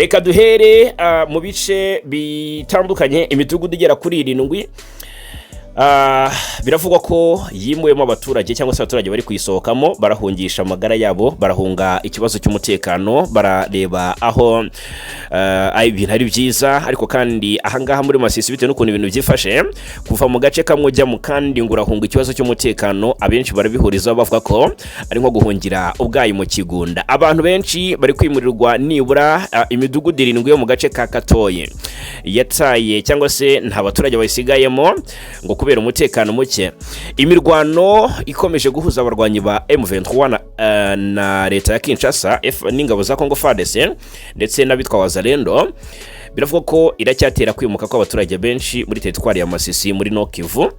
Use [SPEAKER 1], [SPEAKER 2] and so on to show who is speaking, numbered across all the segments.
[SPEAKER 1] reka duhere mu bice bitandukanye imidugudu igera kuri 7 biravugwa ko yimuwemo abaturage cyangwa se abaturage bari kuyisohokamo barahungisha amagara yabo, barahunga ikibazo cy'umutekano, barareba aho ibintu ari byiza. Ariko kandi ahangaha muri Masisi bitewe n'ukuntu ibintu byifashe kuva mu gace kamwe ujya mu kandi ngo urahunga ikibazo cy'umutekano, abenshi barabihuriza bavuga ko ari nko guhungira ubwayi mu kigunda. Abantu benshi bari kwimurirwa nibura imidugudu 7 yo mu gace ka Katoye yataye cyangwa se nta baturage bayisigayemo ngo kubera umutekano muke. Imirwano ikomeje guhuza abarwanyi ba M23 na leta ya Kinshasa n'ingabo za Congo FARDC ndetse n'abitwa wazalendo. Biravuga ko iracyatera kwimuka kw'abaturage benshi muri teritwari ya Masisi muri Nokivu.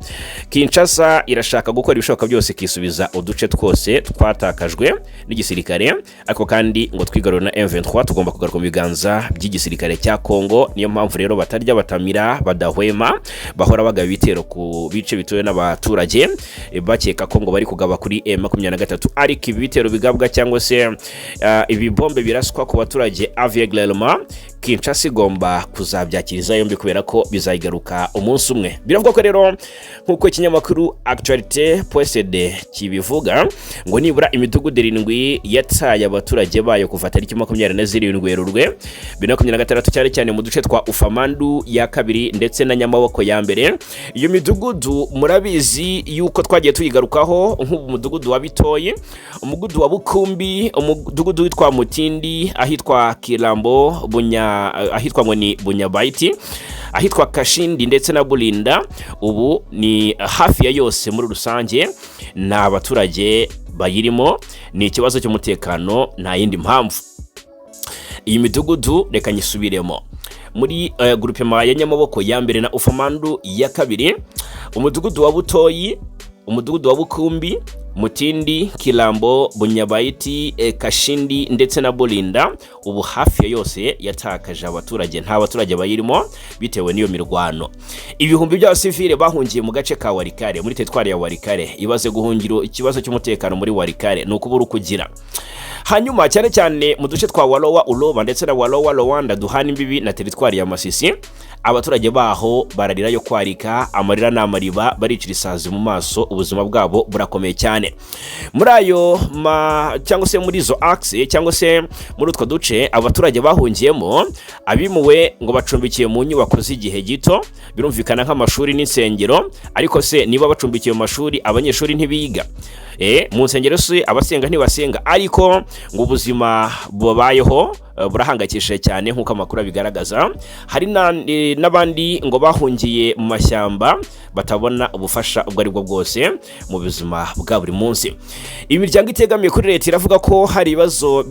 [SPEAKER 1] Kinshasa irashaka gukora ibishoboka byose kisubiza uduce twose twatakajwe n'igisirikare, ariko kandi ngo twigarura na M23 tugomba kugaruka mu biganza by'igisirikare cya Kongo. Niyo mpamvu rero batarya batamira badahwema bahora bagaba ibitero ku bice bituwe n'abaturage bakeka ko ngo bari kugaba kuri M23, ariko ibi bitero bigabwa cyangwa se ibibombe biraswa ku baturage aveuglement Kinshasa igomba kuzabyakiriza yombi kubera ko bizayigaruka umunsi umwe. Biravuga ko rero nkuko ikinyamakuru Actualité.cd kibivuga ngo nibura imidugudu 7 yataye abaturage bayo kuva tariki 27 Werurwe 2026 cyane cyane mu duce twa Ufamandu ya kabiri ndetse na Nyamaboko ya mbere. Iyo midugudu murabizi yuko twagiye tuyigarukaho nk'umudugudu wa Bitoyi, umudugudu wa Bukumbi, umudugudu witwa Mutindi, ahitwa Kirambo, ahitwa ngo ni Bunyabaiti, ahitwa Kashindi ndetse na Bulinda. Ubu ni hafi ya yose muri rusange na abaturage bayirimo. Ni ikibazo cy'umutekano nta yindi mpamvu. Iyi midugudu reka nyisubiremo muri groupement ya Nyamaboko ya mbere na Ufamandu ya kabiri, umudugudu wa Butoyi, umudugudu wa Bukumbi, Mutindi, Kirambo, Bunyabaiti, Kashindi ndetse na Bulinda. Ubu hafi ya yose yatakaje abaturage, nta baturage bayirimo bitewe n'iyo mirwano. Ibihumbi by'abasivile bahungiye mu gace ka Warikare muri teritwari ya Warikare. Ibaze guhungiro ikibazo cy'umutekano muri Warikare no kubura kugira. Hanyuma cyane cyane mu duce twa Walowa Uloba ndetse na Walowa Rwanda duhana imbibi na teritwari ya Masisi, abaturage baho bararira yo kwarika, amarira n'amariba, baricira isazi mu maso, ubuzima bwabo burakomeye cyane. Muri ayo cyangwa se muri zo axe cyangwa se muri utwo duce abaturage bahungiyemo, abimuwe ngo bacumbikiye mu nyubako z'igihe gito, birumvikana nk'amashuri n'insengero. Ariko se niba bacumbikiye mu mashuri abanyeshuri ntibiga, mu nsengero se abasenga ntibasenga, ariko ngo ubuzima bubayeho burahangakishije cyane nk'uko amakuru abigaragaza. Hari n'abandi ngo bahungiye mu mashyamba batabona ubufasha ubwo ari bwo bwose mu buzima bwa buri munsi. Imiryango itegamiye kuri leta iravuga ko hari ibibazo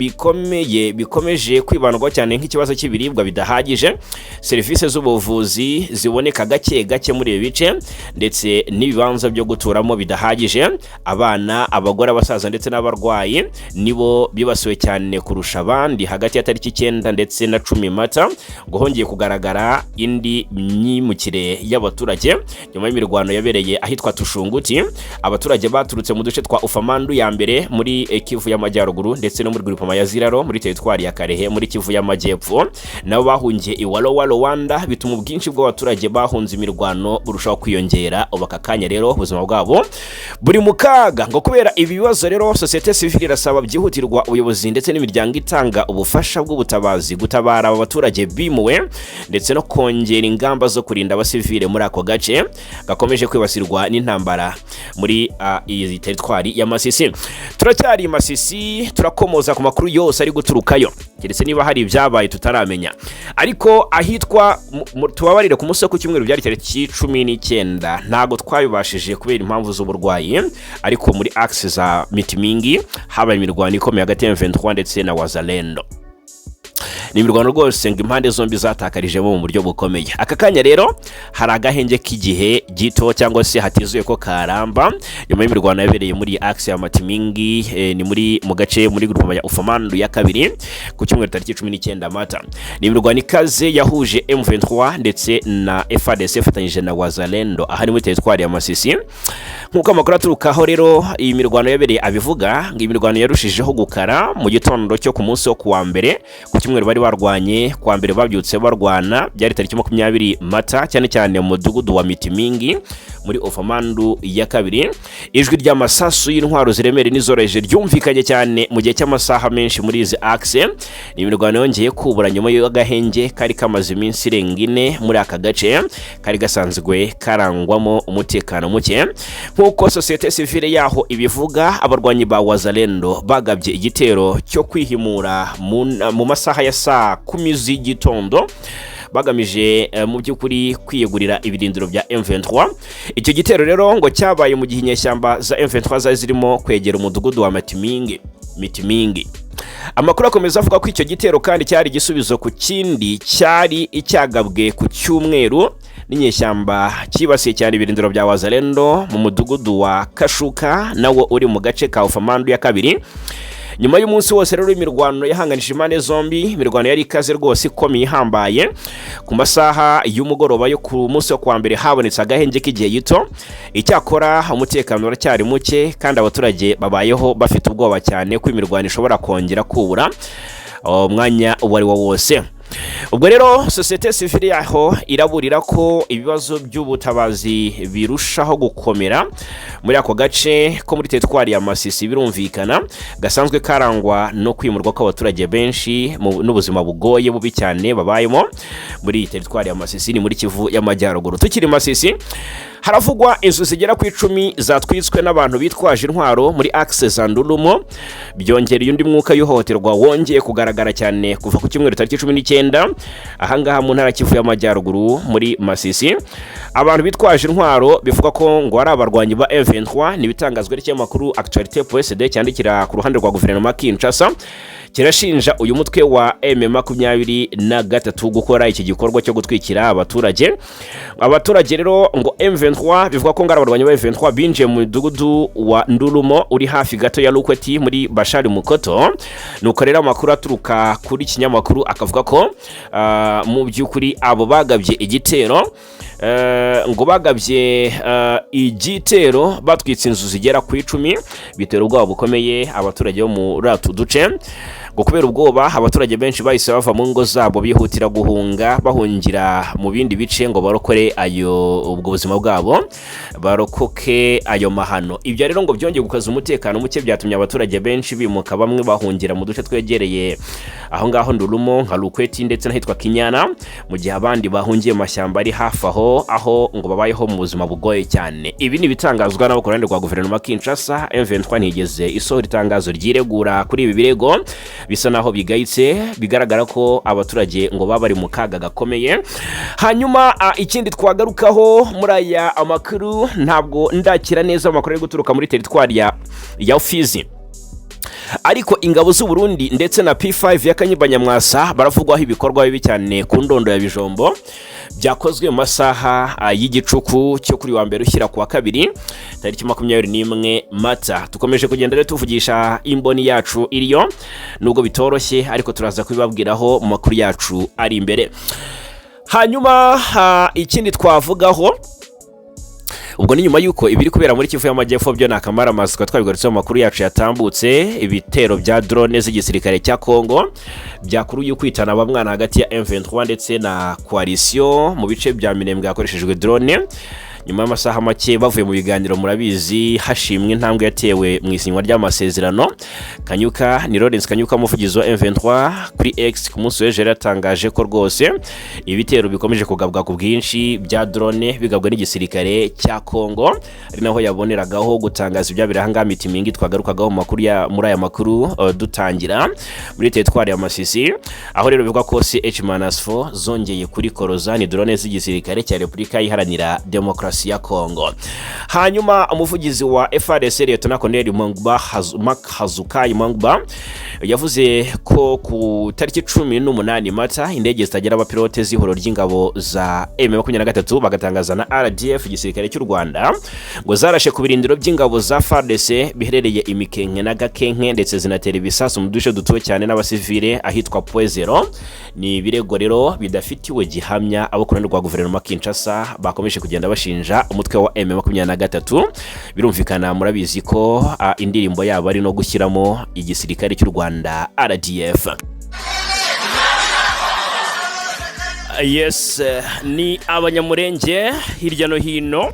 [SPEAKER 1] bikomeje kwibandwaho cyane nk'ikibazo cy'ibiribwa bidahagije, serivisi z'ubuvuzi ziboneka gake muri ibi bice, ndetse n'ibibanza byo guturamo bidahagije. Abana, abagore, abasaza ndetse n'abarwayi nibo bibasiwe cyane kurusha abandi hagati ya tariki 9 ndetse na 10 Mata, ngo hongeye kugaragara indi myimukire y'abaturage nyuma y'imirwano yabereye ahitwa Tushunguti. Abaturage baturutse mu duce twa Ufamandu ya mbere muri Kivu y'Amajyaruguru ndetse no muri groupement ya Ziraro muri teritwari ya Karere muri Kivu y'Amajyepfo, nabo bahungiye i Walowa Rwanda, bituma ubwinshi bw'abaturage bahunze imirwano burushaho kwiyongera. Ubakakanya rero ubuzima bwabo buri mu kaga. Ngo kubera ibi bibazo rero societe civile irasaba byihutirwa ubuyobozi ndetse n'imiryango itanga ubufasha bw'ubutabazi gutabara aba baturage bimuwe ndetse no kongera ingamba zo kurinda abasivile muri ako gace gakomeje kwibasirwa n'intambara muri iyi teritwari ya Masisi. Turacyari Masisi, turakomoza ku makuru yose ari guturukayo keretse niba hari ibyabaye tutaramenya. Ariko ahitwa tubabarire ku munsi wo ku cyumweru byari tariki 19 ntago twabibashije kubera impamvu z'uburwayi, ariko muri axe za Mitimingi habaye imirwano ikomeye hagati ya M23 ndetse na wazalendo. Ni imirwano rwose ngo impande zombi zatakarijemo mu buryo bukomeye. Aka kanya rero hari agahenge k'igihe gito cyangwa se hatizuye ko karamba nyuma y'imirwano yabereye muri axe ya Matimingi, ni muri mu gace muri groupement ya Ufamandu ya kabiri ku cyumweru tariki 19 Mata. Ni imirwano ikaze yahuje M23 ndetse na FARDC fatanyije na wazalendo ahari muri teritwari ya Masisi. Nkuko amakuru aturukaho rero iyi mirwano yabereye abivuga ngo imirwano yarushijeho gukara mu gitondo cyo ku munsi wo kuwa mbere ku cyumweru bari bari barwanye kwa mbere babyutse barwana byari tariki 20 Mata cyane cyane mu mudugudu wa Mitimingi muri Ofamandu ya kabiri. Ijwi ry'amasasu y'intwaro ziremere n'izoroheje ryumvikanye cyane mu gihe cy'amasaha menshi muri izi axe. Ni imirwano yongeye kubura nyuma y'agahenge kari kamaze iminsi irenga 4 muri aka gace kari gasanzwe karangwamo umutekano muke. Nk'uko societe civile yaho ibivuga, abarwanyi ba Wazalendo bagabye igitero cyo kwihimura mu masaha ya saa 10 z'igitondo bagamije mu by'ukuri kwiyegurira ibirindiro bya M23. Icyo gitero rero ngo cyabaye mu gihe inyeshyamba za M23 zari zirimo kwegera umudugudu wa Mitimingi. Amakuru akomeza avuga ko icyo gitero kandi cyari igisubizo ku kindi cyari icyagabwe ku cyumweru n'inyeshyamba kibasiye cyane ibirindiro bya Wazalendo mu mudugudu wa Kashuka nawo uri mu gace ka Ofamandu ya kabiri. Nyuma y'umunsi wose rero imirwano yahanganije impande zombi, imirwano yari ikaze rwose ikomeye ihambaye. Ku masaha y'umugoroba yo ku munsi wo kwa mbere habonetse agahenge k'igihe gito. Icyakora umutekano uracyari muke kandi abaturage babayeho bafite ubwoba cyane ko imirwano ishobora kongera kubura umwanya uwari wo wose. Ubwo rero societe civile yaho iraburira ko ibibazo by'ubutabazi birushaho gukomera muri ako gace ko muri teritwari ya Masisi. Birumvikana gasanzwe karangwa no kwimurwa kw'abaturage benshi n'ubuzima bugoye bubi cyane babayemo muri teritwari ya Masisi ni muri Kivu y'Amajyaruguru. Tukiri Masisi, haravugwa inzu zigera ku 10 zatwitswe n'abantu bitwaje intwaro muri axe za Ndulumo. Byongereye undi mwuka y'uhohoterwa wongeye kugaragara cyane kuva ku cyumweru tariki 19 ahangaha mu ntara Kivu y'Amajyaruguru muri Masisi. Abantu bitwaje intwaro bivuga ko ngo ari abarwanyi ba M23. Nibitangazwe n'ikinyamakuru Actualité.cd cyandikira ku ruhande rwa guverinoma Kinshasa. Kirashinja uyu mutwe wa M23 gukora iki gikorwa cyo gutwikira abaturage. Abaturage rero ngo M23 bivuga ko ngara abarwanyi ba M23 binje mu mudugudu wa Ndulumo uri hafi gato ya Lukweti muri Bashari Mukoto. Nuko rero amakuru aturuka kuri kinyamakuru akavuga ko mu by'ukuri abo bagabye igitero ngo bagabye igitero batwitse inzu zigera ku 10 bitera ubwoba bukomeye abaturage bo mu ratu duce. Ngo kubera ubwoba abaturage benshi bahise bava mu ngo zabo bihutira guhunga bahungira mu bindi bice ngo barokore ubwo buzima bwabo, barokoke ayo mahano. Ibyo rero ngo byongeye gukaza umutekano muke byatumye abaturage benshi bimuka, bamwe bahungira mu duce twegereye aho ngaho Ndulumo nka Lukweti ndetse n'ahitwa Kinyana, mu gihe abandi bahungiye mashyamba ari hafi aho ngo babayeho mu buzima bugoye cyane. Ibi ni bitangazwa n'abakorande kwa guverinoma Kinshasa. M23 ntigeze isohora itangazo ryiregura kuri ibi birego bisa naho bigayitse, bigaragara ko abaturage ngo baba bari mu kaga gakomeye. Hanyuma ikindi twagarukaho muri aya amakuru, ntabwo ndakira neza amakuru ari guturuka muri teritwari ya Fizi, ariko ingabo z'u Burundi ndetse na P5 y'akanyibanyamwasa baravugwaho ibikorwa bibi cyane ku ndondo ya Bijombo byakozwe mu masaha y'igicuku cyo kuri wa mbere ushyira ku wa kabiri tariki 21 Mata. Tukomeje kugenda rero tuvugisha imboni yacu iriyo, nubwo bitoroshye ariko turaza kubibabwiraho mu makuru yacu ari imbere. Hanyuma ikindi twavugaho ubwo ni nyuma yuko ibiri kubera muri Kivu y'Amajyepfo byo nakamara mazika twabigarutse mu makuru yacu yatambutse. Ibitero bya drone z'igisirikare cya Kongo byakuru y'ukwitana abamwana hagati ya M23 ndetse na coalition mu bice bya Minembwe yakoreshejwe drone. Nyuma y'amasaha make bavuye mu biganiro, murabizi hashimwe intambwe yatewe mu isinywa ry'amasezerano. Kanyuka ni Lawrence Kanyuka umuvugizi wa M23 kuri X ku munsi w'ejo yatangaje ko rwose ibitero bikomeje kugabwa ku bwinshi bya drone bigabwa n'igisirikare cya Kongo, ari naho yaboneragaho gutangaza ibya birahanga Mitimingi twagarukagaho makuru ya muri aya makuru dutangira muri teritwari ya Masisi, aho rero bivuga ko CH-4 zongeye kuri koroza ni drone z'igisirikare cya Repubulika Iharanira Demokarasi ya Kongo. Hanyuma umuvugizi wa FARDC Lieutenant Colonel Hazukai Mangba yavuze ko ku tariki 18 Mata indege zitagera abapilote z'ihoro ry'ingabo za M23 bagatangaza na RDF igisirikare cy'u Rwanda ngo zarashe ku birindiro by'ingabo za FARDC biherereye Imikenke na Gakenke ndetse zinatera ibisasu mu duce dutuwe cyane n'abasivile ahitwa Poezero. Ni birego rero bidafitiwe gihamya abakorana rwa guverinoma Kinshasa bakomeje kugenda bashinja umutwe wa M23. Birumvikana murabizi ko indirimbo yabo ari no gushyiramo igisirikare cy'u Rwanda RDF. Yes, ni abanyamurenge hirya no hino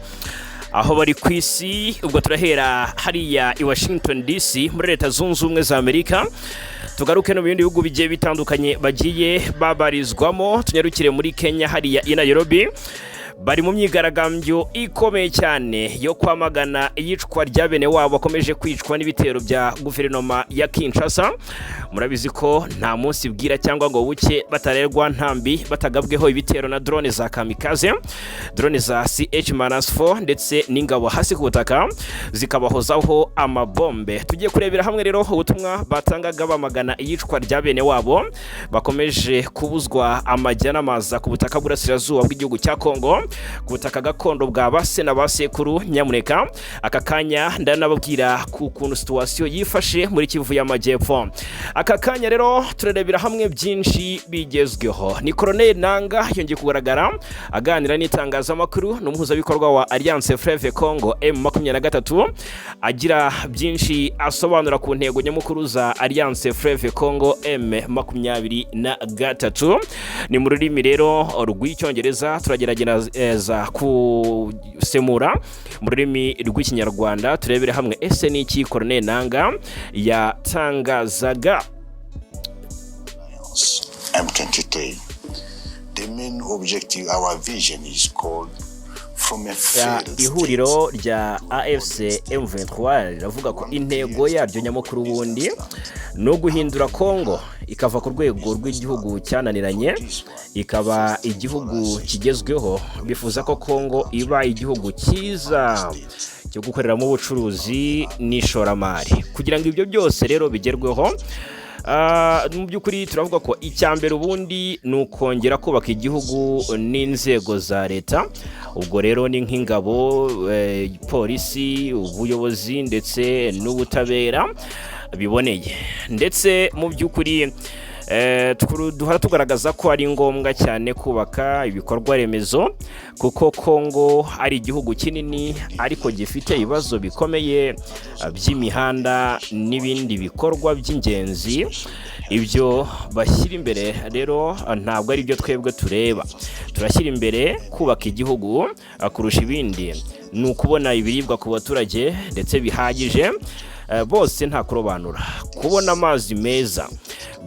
[SPEAKER 1] aho bari ku isi. Ubwo turahera hariya i Washington DC muri Leta Zunze Ubumwe za Amerika, tugaruke no mu bindi bihugu bigiye bitandukanye bagiye babarizwamo. Tunyarukire muri Kenya hariya i Nairobi, bari mu myigaragambyo ikomeye cyane yo kwamagana iyicwa rya bene wabo bakomeje kwicwa n'ibitero bya guverinoma ya Kinshasa. Murabizi ko nta munsi bwira cyangwa ngo buke batarerwa ntambi batagabweho ibitero na drone za kamikaze, drone za CH-4 ndetse n'ingabo hasi ku butaka zikabahozaho amabombe. Tugiye kurebera hamwe rero ubutumwa batangaga bamagana iyicwa rya bene wabo bakomeje kubuzwa amajya n'amaza ku butaka burasirazuba bw'igihugu cya Kongo, ku butaka gakondo bwa base na basekuru. Nyamuneka aka kanya ndanababwira ku kuntu situation yifashe muri Kivu y'Amajyepfo. Aka kanya rero turarebera hamwe byinshi bigezweho. Ni Colonel Nanga yongeye kugaragara aganira n'itangazamakuru n'umuhuzabikorwa wa Alliance Fleuve Congo M23, agira byinshi asobanura ku ntego nyamukuru za Alliance Fleuve Congo M23. Ni mu rurimi rero rw'icyongereza, turagerageza kusemura mu rurimi rw'ikinyarwanda. Turebere hamwe ese ni iki Colonel Nanga yatangazaga.
[SPEAKER 2] M23, the main objective, our vision is called from a failed
[SPEAKER 1] ihuriro rya AFC M23 riravuga ko intego yaryo nyamukuru bundi no guhindura Kongo ikava ku rwego rw'igihugu cyananiranye ikaba igihugu kigezweho. Bifuza ko Kongo iba igihugu cyiza cyo gukoreramo ubucuruzi n'ishoramari. Kugira ngo ibyo byose rero bigerweho, mu by'ukuri turavuga ko icyambere ubundi ni ukongera kubaka igihugu n'inzego za leta. Ubwo rero ni nk'ingabo, polisi, ubuyobozi ndetse n'ubutabera biboneye. Ndetse mu by'ukuri duhora tugaragaza ko ari ngombwa cyane kubaka ibikorwa remezo, kuko Kongo ari igihugu kinini ariko gifite ibibazo bikomeye by'imihanda n'ibindi bikorwa by'ingenzi. Ibyo bashyira imbere rero ntabwo ari byo twebwe tureba. Turashyira imbere kubaka igihugu kurusha ibindi ni ukubona ibiribwa ku baturage ndetse bihagije bose nta kurobanura, kubona amazi meza,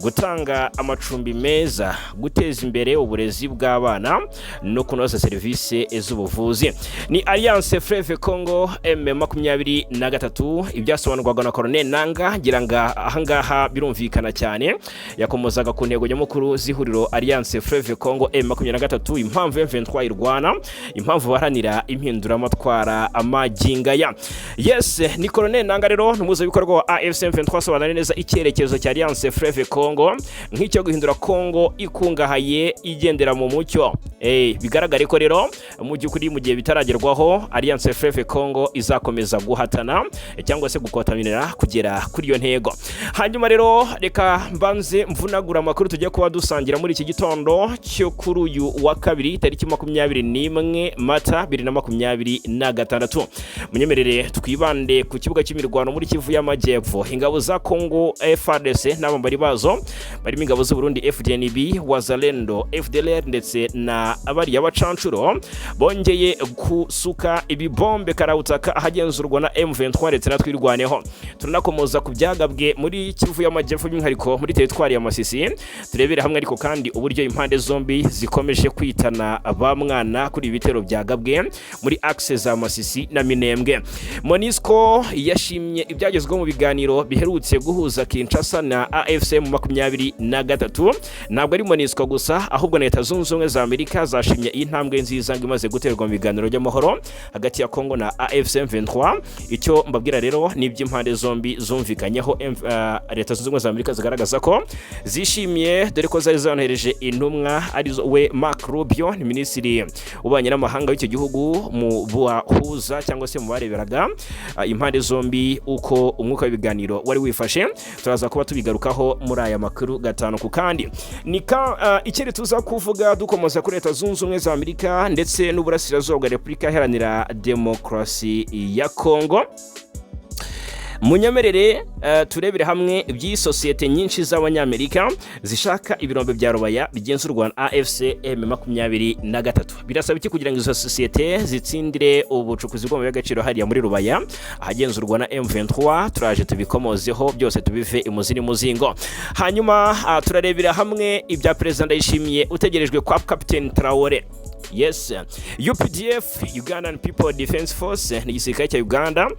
[SPEAKER 1] gutanga amacumbi meza, guteza imbere uburezi bw'abana no kunoza serivisi z'ubuvuzi. Ni Alliance Fleuve Congo M23 ibyasobanurwaga na Colonel Nanga. Giranga ahangaha birumvikana cyane, yakomozaga ku ntego nyamukuru z'ihuriro Alliance Fleuve Congo M23, impamvu M23 irwana, impamvu baharanira impinduramatwara amagingaya. Yes, ni Colonel Nanga rero n'umuhuzabikorwa wa AFC M23 asobanura neza icyerekezo cya Alliance Fleuve Congo nk'icyo guhindura Kongo ikungahaye igendera mu mucyo. Bigaragare ko rero mu by'ukuri mu gihe bitaragerwaho Alliance Fleuve Congo izakomeza guhatana cyangwa se gukotanira kugera kuri iyo ntego. Hanyuma rero reka mbanze mvunagura amakuru tujye kuba dusangira muri iki gitondo cyo kuri uyu wa kabiri tariki 21 Mata 2026. Munyemerere twibande ku kibuga cy'imirwano muri Kivu y'Amajyepfo. Ingabo za Kongo FARDC n'abambari bazo barimo ingabo z'u Burundi FDNB, Wazalendo, FDLR ndetse na abari y'abacancuro bongeye kusuka ibibombe karawutaka ahagenzurwa na M23 ndetse natwirwaneho. Turanakomoza ku byagabwe muri Kivu y'Amajyepfo by'umwihariko muri teritwari ya Masisi. Turebere hamwe ariko kandi uburyo impande zombi zikomeje kwitana abamwana kuri ibitero byagabwe muri axe za Masisi na Minembwe. MONUSCO yashimye ibyagezweho mu biganiro biherutse guhuza Kinshasa na AFC M23. Ntabwo ari MONUSCO gusa ahubwo na Leta Zunze Ubumwe za Amerika zashimye iyi ntambwe nziza imaze guterwa mu biganiro by'amahoro hagati ya Kongo na AFC M23. Icyo mbabwira rero ni iby'impande zombi zumvikanyeho. Leta Zunze Ubumwe za Amerika zigaragaza ko zishimiye, dore ko zari zanohereje intumwa arizo we Mark Rubio, ni minisitiri ubanye n'amahanga w'icyo gihugu, mu bahuza cyangwa se mu bareberaga impande zombi uko umwuka w'ibiganiro wari wifashe. Turaza kuba tubigarukaho muri aya makuru gatanu ku kandi. Nika ikiri tuza kuvuga dukomoza kuri Leta Zunze Ubumwe za Amerika ndetse n'uburasirazuba bwa Repubulika Iharanira Demokarasi ya Kongo. munyemerere turebere hamwe iby'isosiyete nyinshi z'abanyamerika zishaka ibirombe bya Rubaya bigenzurwa na AFC M23. Birasaba iki kugira ngo izo sosiyete zitsindire ubucukuzi bw'amabuye y'agaciro hariya muri Rubaya ahagenzurwa na M23? Turaje tubikomozeho byose tubive imuzini muzingo. Hanyuma turarebera hamwe ibya President Ndayishimiye utegerejwe kwa Captain Traore. Yes, UPDF, Ugandan People Defense Force, ni igisirikare cya Uganda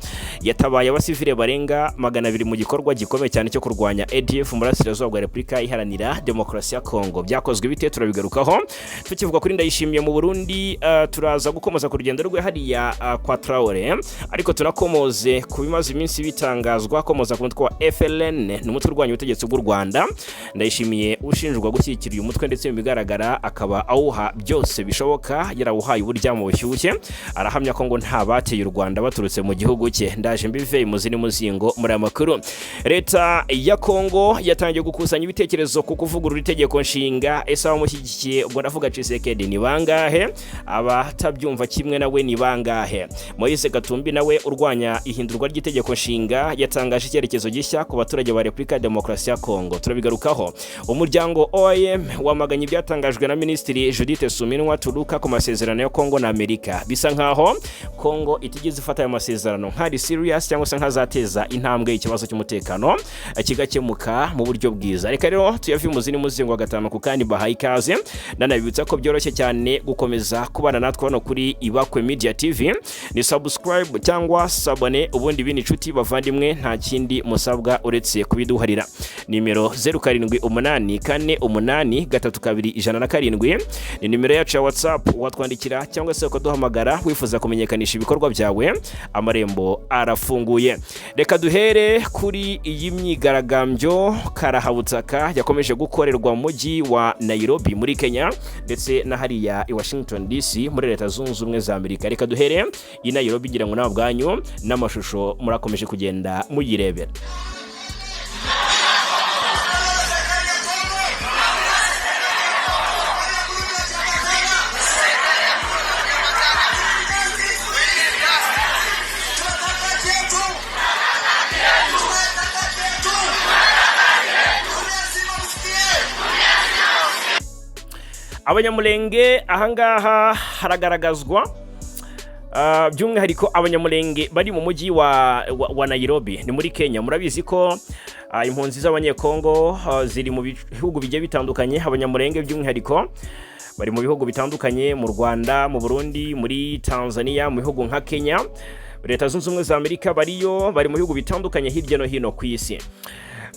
[SPEAKER 1] yatabaye abasivile barenga 200 mu gikorwa gikomeye cyane cyo kurwanya ADF mu burasirazuba bwa Repubulika Iharanira Demokarasi ya Kongo. Byakozwe bite? Turabigarukaho. Tukivuga kuri Ndayishimiye mu Burundi, turaza gukomoza ku rugendo rwe hariya kwa Traore, ariko tunakomoze ku bimaze iminsi bitangazwa komoza ku mutwe wa FLN, n'umutwe urwanya ubutegetsi bw'u Rwanda. Ndayishimiye ushinjwa gushyikira uyu mutwe ndetse bigaragara akaba awuha byose bishoboka yarawuhaye uburya mu bushyushye. Arahamya ko ngo nta bateye u Rwanda baturutse mu gihugu cye. Ndaje mbive imuzini muzingo muri amakuru. Leta ya Kongo yatangiye gukusanya ibitekerezo ku kuvugurura itegeko nshinga. Ese abamushyigikiye ubwo ndavuga Tshisekedi ni bangahe? Abatabyumva kimwe nawe ni bangahe? Moise Gatumbi nawe urwanya ihindurwa ry'itegeko nshinga yatangaje icyerekezo gishya ku baturage ba Repubulika ya Demokarasi ya Kongo. Turabigarukaho. Umuryango OIM wamaganye ibyatangajwe na Minisitiri Judith Suminwa turuka ku masezerano ya Kongo na Amerika. Bisa nkaho Kongo itigeze ifata ayo masezerano nk'ari serious cyangwa se nkazateza intambwe ikibazo cy'umutekano kigakemuka mu buryo bwiza. Reka rero tuyavi muzini muzingo wa gatanu ku kandi bahaye ikaze. Nanabibutsa ko byoroshye cyane gukomeza kubana natwe hano kuri Ibakwe Media TV. Ni subscribe cyangwa sabone, ubundi bini inshuti bavandimwe nta kindi musabwa uretse kubiduharira. Nimero 0784483217 ni nimero yacu ya WhatsApp watwandikira cyangwa se ukaduhamagara wifuza kumenyekanisha ibikorwa byawe. Amarembo arafunguye. Reka duhere kuri iyi myigaragambyo karahabutaka yakomeje gukorerwa mu mujyi wa Nairobi muri Kenya ndetse na hariya i Washington DC muri Leta Zunze Ubumwe za Amerika. Reka duhere i Nairobi ngira ngo nabwanyu n'amashusho murakomeje kugenda muyirebera. Abanyamulenge ahangaha haragaragazwa by'umwihariko abanyamulenge bari mu mujyi wa Nairobi ni muri Kenya. Murabizi ko impunzi z'abanyekongo ziri mu bihugu bigiye bitandukanye. Abanyamulenge by'umwihariko bari mu bihugu bitandukanye, mu Rwanda, mu Burundi, muri Tanzania, mu bihugu nka Kenya, Leta Zunze Ubumwe za Amerika bari mu bihugu bitandukanye hirya no hino ku isi.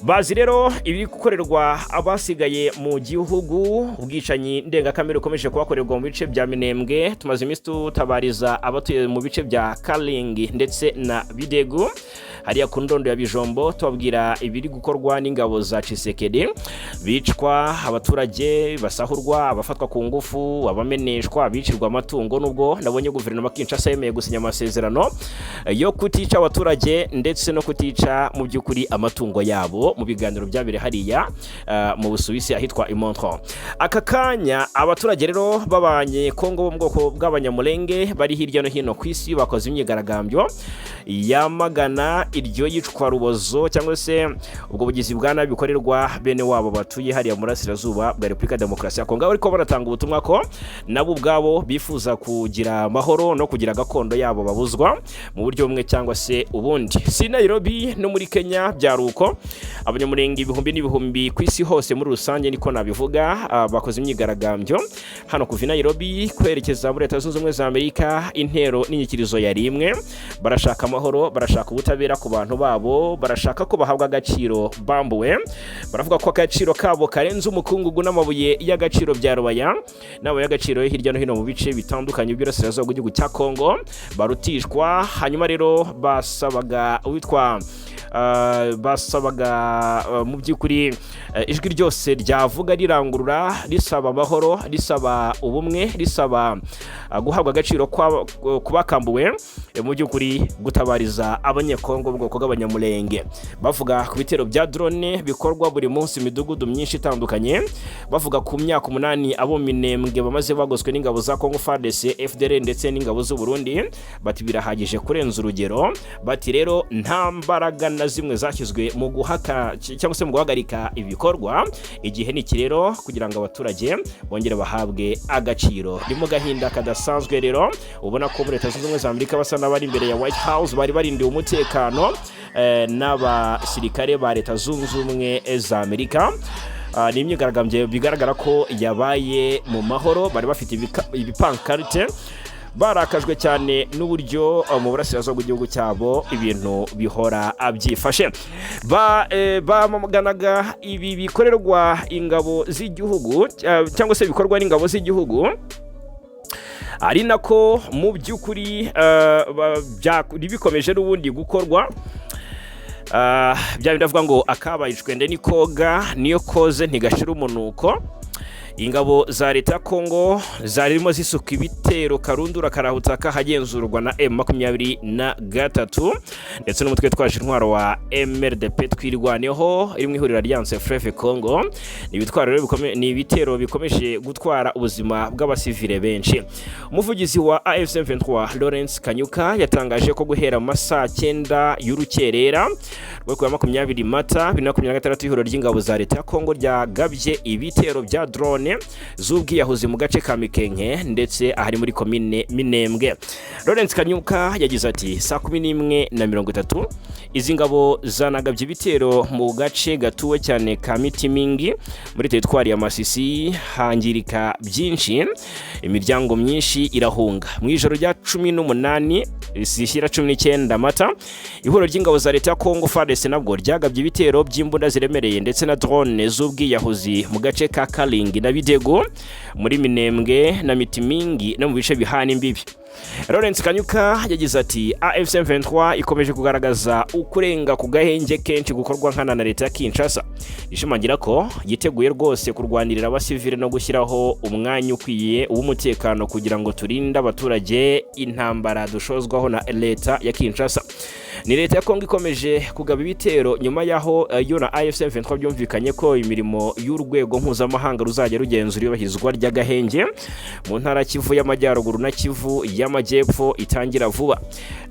[SPEAKER 1] Bazi rero ibiri gukorerwa abasigaye mu gihugu. Ubwicanyi ndengakamere ukomeje kubakorerwa mu bice bya Minembwe. Tumaze iminsi tutabariza abatuye mu bice bya Kalingi ndetse na Bidegu hariya ku ndondo ya Bijombo, tubabwira ibiri gukorwa n'ingabo za Tshisekedi. Bicwa abaturage, basahurwa, abafatwa ku ngufu, abameneshwa, bicirwa amatungo. Nubwo nabonye guverinoma Kinshasa yemeye gusinya amasezerano yo kutica abaturage ndetse no kutica mu by'ukuri amatungo yabo mu biganiro byabire hariya mu Busuwisi ahitwa Imontro. Aka kanya abaturage rero babanye Kongo bo mu bwoko bw'abanyamulenge bari hirya no hino ku isi bakoze imyigaragambyo yamagana iryo yicwa rubozo cyangwa se ubwo bugizi bwa nabi bikorerwa bene wabo batuye hariya mu burasirazuba bwa Repubulika ya Demokarasi ya Kongo. Ariko baratanga ubutumwa ko nabo ubwabo bifuza kugira amahoro no kugira gakondo yabo babuzwa mu buryo bumwe cyangwa se ubundi. Si Nairobi no muri Kenya byaruko. Abanyamulenge ibihumbi n'ibihumbi ku isi hose muri rusange niko nabivuga bakoze imyigaragambyo hano kuva Nairobi kwerekeza muri Leta Zunze Ubumwe za Amerika. Intero n'inyikirizo yari imwe. Barashaka amahoro, barashaka ubutabera ku bantu babo, barashaka ko bahabwa agaciro bambuwe. Baravuga ko agaciro kabo karenze umukungugu n'amabuye y'agaciro bya Rubaya n'abo y'agaciro hirya no hino mu bice bitandukanye by'Iburasirazuba bw'igihugu cya Kongo barutishwa. Hanyuma rero basabaga mu by'ukuri ijwi ryose ryavuga rirangurura risaba amahoro, risaba ubumwe, risaba guhabwa agaciro kubakambuwe mu by'ukuri gutabariza abanyekongo bwoko bw'abanyamulenge. Bavuga ku bitero bya drone bikorwa buri munsi imidugudu myinshi itandukanye, bavuga ku myaka 8 abo Minembwe bamaze bagoswe n'ingabo za Kongo FARDC, FDL ndetse n'ingabo z'u Burundi, bati birahagije kurenza urugero. Bati rero nta mbaraga na zimwe zashyizwe mu guhaka cyangwa se mu guhagarika ibikorwa, igihe ni kirero kugira ngo abaturage bongere bahabwe agaciro. Ndimo gahinda kadasanzwe rero ubona ko muri Leta Zunze Ubumwe za Amerika basa n'abari imbere ya White House bari barindiye umutekano n'abasirikare ba Leta Zunze Ubumwe za Amerika. Ni imyigaragambyo bigaragara ko yabaye mu mahoro, bari bafite ibipankarite, barakajwe cyane n'uburyo mu burasirazuba bw'igihugu cyabo ibintu bihora abyifashe. Bamaganaga ibi bikorerwa ingabo z'igihugu cyangwa se bikorwa n'ingabo z'igihugu, ari nako mu by'ukuri bikomeje n'ubundi gukorwa. Bya bindavuga ngo akabayishwe nde nikoga niyo koze ntigashira umunuko. Ingabo za leta ya Kongo zarimo zisuka ibitero karundura karahutaka hagenzurwa na M23 ndetse n'umutwe twaje intwaro wa MRDP twirwaneho iri mu ihuriro Alliance Fleuve Congo. Ni ibitero bikomeje gutwara ubuzima bw'abasivile benshi. Umuvugizi wa AFC M23 Lawrence Kanyuka yatangaje ko guhera mu masaa 9 y'urukerera rwo ku 20 Mata 2026 ihuriro ry'ingabo za leta ya Kongo ryagabye ibitero bya drone z'ubwiyahuzi mu gace ka Mikenke ndetse ahari muri komine Minembwe. Lawrence Kanyuka yagize ati saa 11:30 izi ngabo zanagabye ibitero mu gace gatuwe cyane ka Mitimingi muri teritwari ya Masisi, hangirika byinshi, imiryango myinshi irahunga. Mu ijoro rya 18 zishyira 19 Mata ihuriro ry'ingabo za leta ya Kongo FARDC nabwo ryagabye ibitero by'imbunda ziremereye ndetse na drone z'ubwiyahuzi mu gace ka Kalingi na Bidego muri Minembwe na Mitimingi no mu bice bihana imbibi. Lawrence Kanyuka yagize ati AFC M23 ikomeje kugaragaza ukurenga ku gahenge kenshi gukorwa nkana na leta ya Kinshasa, ishimangira ko yiteguye rwose kurwanirira abasivile no gushyiraho umwanya ukwiye w'umutekano kugira ngo turinde abaturage intambara dushozwaho na leta ya Kinshasa. Ni leta ya Kongo ikomeje kugaba ibitero nyuma yaho yo na AFC M23 byumvikanye ko imirimo y'urwego mpuzamahanga ruzajya rugenzura ibahizwa ry'agahenge mu ntara Kivu y'Amajyaruguru na Kivu y'Amajyepfo itangira vuba.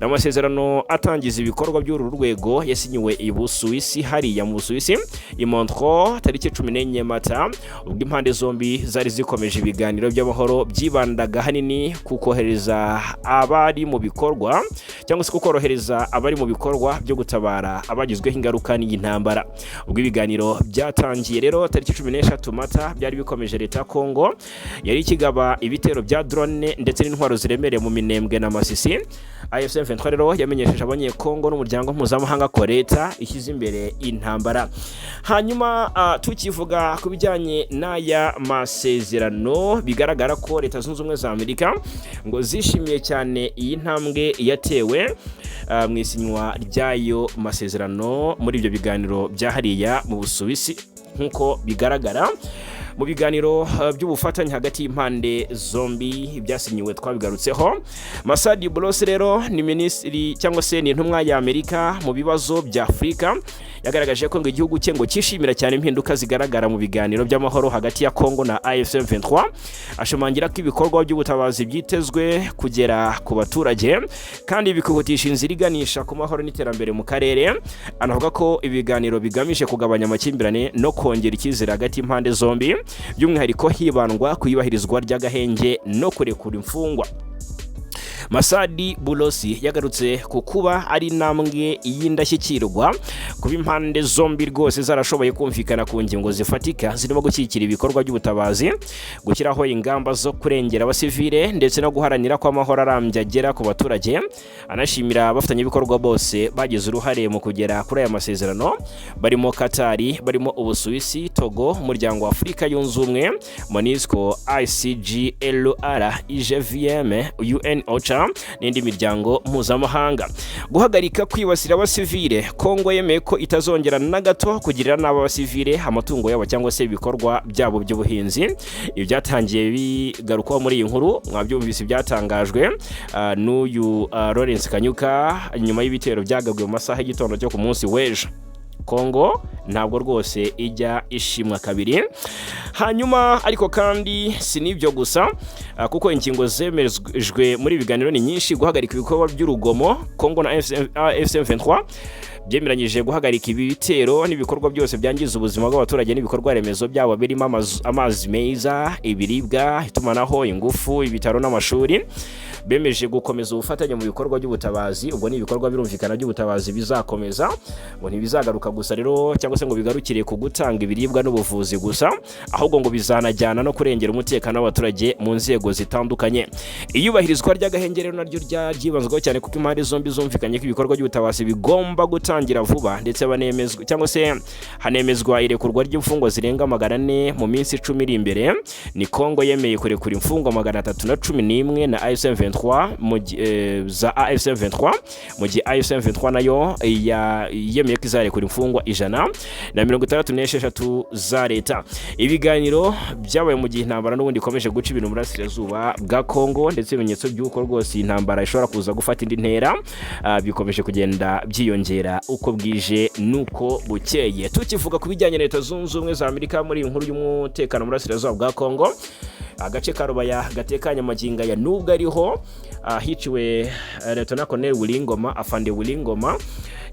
[SPEAKER 1] N'amasezerano atangiza ibikorwa by'uru rwego yasinyiwe i Busuwisi hariya mu Busuwisi i Montreux tariki 14 Mata, ubwo impande zombi zari zikomeje ibiganiro by'amahoro byibandaga hanini kukohereza abari mu bikorwa cyangwa se kukorohereza abari mu bikorwa byo gutabara abagizweho ingaruka n'intambara. Ubwo ibiganiro byatangiye rero tariki 16 Mata byari bikomeje leta ya Kongo yari ikigaba ibitero bya drone ndetse n'intwaro ziremereye mu Minembwe na Masisi. AFC M23 rero yamenyesheje abanyekongo n'umuryango mpuzamahanga ko leta ishyize imbere intambara. Hanyuma tukivuga ku bijyanye n'aya masezerano, bigaragara ko Leta Zunze Ubumwe za Amerika ngo zishimiye cyane iyi ntambwe yatewe mu isinywa ry'ayo masezerano muri ibyo biganiro byahariya mu Busuwisi. Nkuko bigaragara mu biganiro by'ubufatanye hagati y'impande zombi byasinyiwe twabigarutseho. Masadi Bulose rero ni minisitiri cyangwa se ni intumwa ya Amerika mu bibazo bya Afurika, yagaragaje ko ngo igihugu cye ngo cyishimira cyane impinduka zigaragara mu biganiro by'amahoro hagati ya Kongo na AFC M23. Ashimangira ko ibikorwa by'ubutabazi byitezwe kugera ku baturage kandi bikuhutisha inzira iganisha ku mahoro n'iterambere mu karere. Anavuga ko ibiganiro bigamije kugabanya amakimbirane no kongera icyizere hagati y'impande zombi, by'umwihariko hibandwa ku ibahirizwa ry'agahenge no kurekura imfungwa. Masadi Bulosi yagarutse ku kuba ari intambwe y'indashyikirwa kuba impande zombi rwose zarashoboye kumvikana ku ngingo zifatika zirimo gushyigikira ibikorwa by'ubutabazi, gushyiraho ingamba zo kurengera abasivile ndetse no guharanira ko amahoro arambye agera ku baturage. Anashimira abafatanyabikorwa bose bagize uruhare mu kugera kuri aya masezerano, barimo Katari, barimo Ubusuwisi, Togo, Umuryango wa Afurika Yunze Ubumwe, MONUSCO, ICGLR, IGVM, UNOCHA Leta n'indi miryango mpuzamahanga. Guhagarika kwibasira abasivile, Kongo yemeye ko itazongera na gato kugirira n'aba basivile amatungo yabo cyangwa se ibikorwa byabo by'ubuhinzi. Ibi byatangiye bigarukwa muri iyi nkuru, mwabyumvise byatangajwe n'uyu Lawrence Kanyuka nyuma y'ibitero byagabwe mu masaha y'igitondo cyo ku munsi w'ejo. Kongo ntabwo rwose ijya ishimwa kabiri. Hanyuma ariko kandi si nibyo gusa, kuko ingingo zemejwe muri biganiro ni nyinshi. Guhagarika ibikorwa by'urugomo, Kongo na M23 byemeranyije guhagarika ibi bitero n'ibikorwa byose byangiza ubuzima bw'abaturage n'ibikorwa remezo byabo birimo amazi meza, ibiribwa, itumanaho, ingufu, ibitaro n'amashuri. Bemeje gukomeza ubufatanye mu bikorwa by'ubutabazi. Ubwo ni ibikorwa birumvikana by'ubutabazi bizakomeza, ngo ntibizagaruka gusa rero cyangwa se ngo bigarukire ku gutanga ibiribwa n'ubuvuzi gusa, ahubwo ngo bizanajyana no kurengera umutekano w'abaturage mu nzego zitandukanye. Iyubahirizwa ry'agahengerero naryo ryagibanzweho cyane kuko impande zombi zumvikanye ko ibikorwa by'ubutabazi bigomba gutangira vuba, ndetse banemezwa cyangwa se hanemezwa irekurwa ry'imfungwa zirenga 400 mu minsi 10 iri imbere. Ni Kongo yemeye kurekura imfungwa 311 na AFC23 za AFC23, mu gihe AFC23 nayo yemeye ko izarekura imfungwa 166 za leta. Ibiganiro byabaye mu gihe intambara n'ubundi ikomeje guca ibintu mu burasirazuba bwa Kongo, ndetse ibimenyetso by'uko rwose intambara ishobora kuza gufata indi ntera bikomeje kugenda byiyongera uko bwije nuko bukeye. Tukivuga ku bijyanye na Leta Zunze Ubumwe za Amerika muri inkuru y'umutekano mu burasirazuba bwa Kongo, agace ka Rubaya gatekanye amaginga ya nubwo ariho hiciwe Lieutenant Colonel Wilingoma, afande Wilingoma,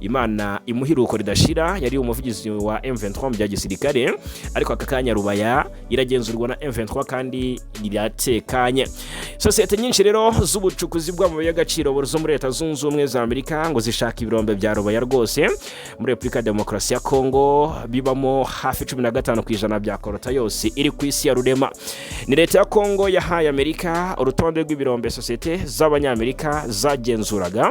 [SPEAKER 1] Imana imuhiruko ridashira, yari umuvugizi wa M23 bya gisirikare, ariko akakanya Rubaya iragenzurwa na M23 kandi iratekanye. Sosiyete nyinshi rero z'ubucukuzi bw'amabuye y'agaciro zo muri Leta Zunze Ubumwe za Amerika ngo zishaka ibirombe bya Rubaya rwose muri Repubulika ya Demokarasi ya Kongo, bibamo hafi 15% bya korota yose iri ku isi ya rurema. Ni Leta ya Kongo yahaye Amerika urutonde rw'ibirombe sosiyete z'abanyamerika zagenzuraga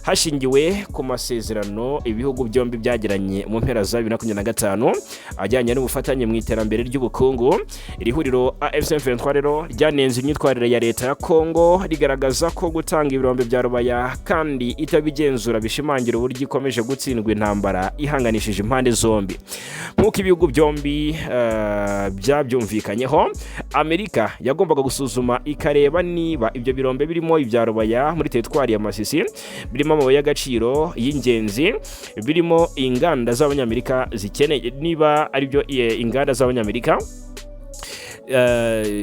[SPEAKER 1] hashingiwe ku masezerano ibihugu byombi byagiranye mu mpera za 2025 ajyanye n'ubufatanye mu iterambere ry'ubukungu. Iri huriro AFC23 rero ryanenze imyitwarire ya Leta ya Kongo, rigaragaza ko gutanga ibirombe bya Rubaya kandi itabigenzura bishimangira uburyo ikomeje gutsindwa intambara ihanganishije impande zombi. Nk'uko ibihugu byombi byabyumvikanyeho, Amerika yagombaga gusuzuma ikareba niba ibyo birombe birimo ibya Rubaya muri teritwari ya Masisi birimo amabuye y'agaciro y'ingenzi, birimo inganda z'abanyamerika zikeneye, niba ari byo inganda z'abanyamerika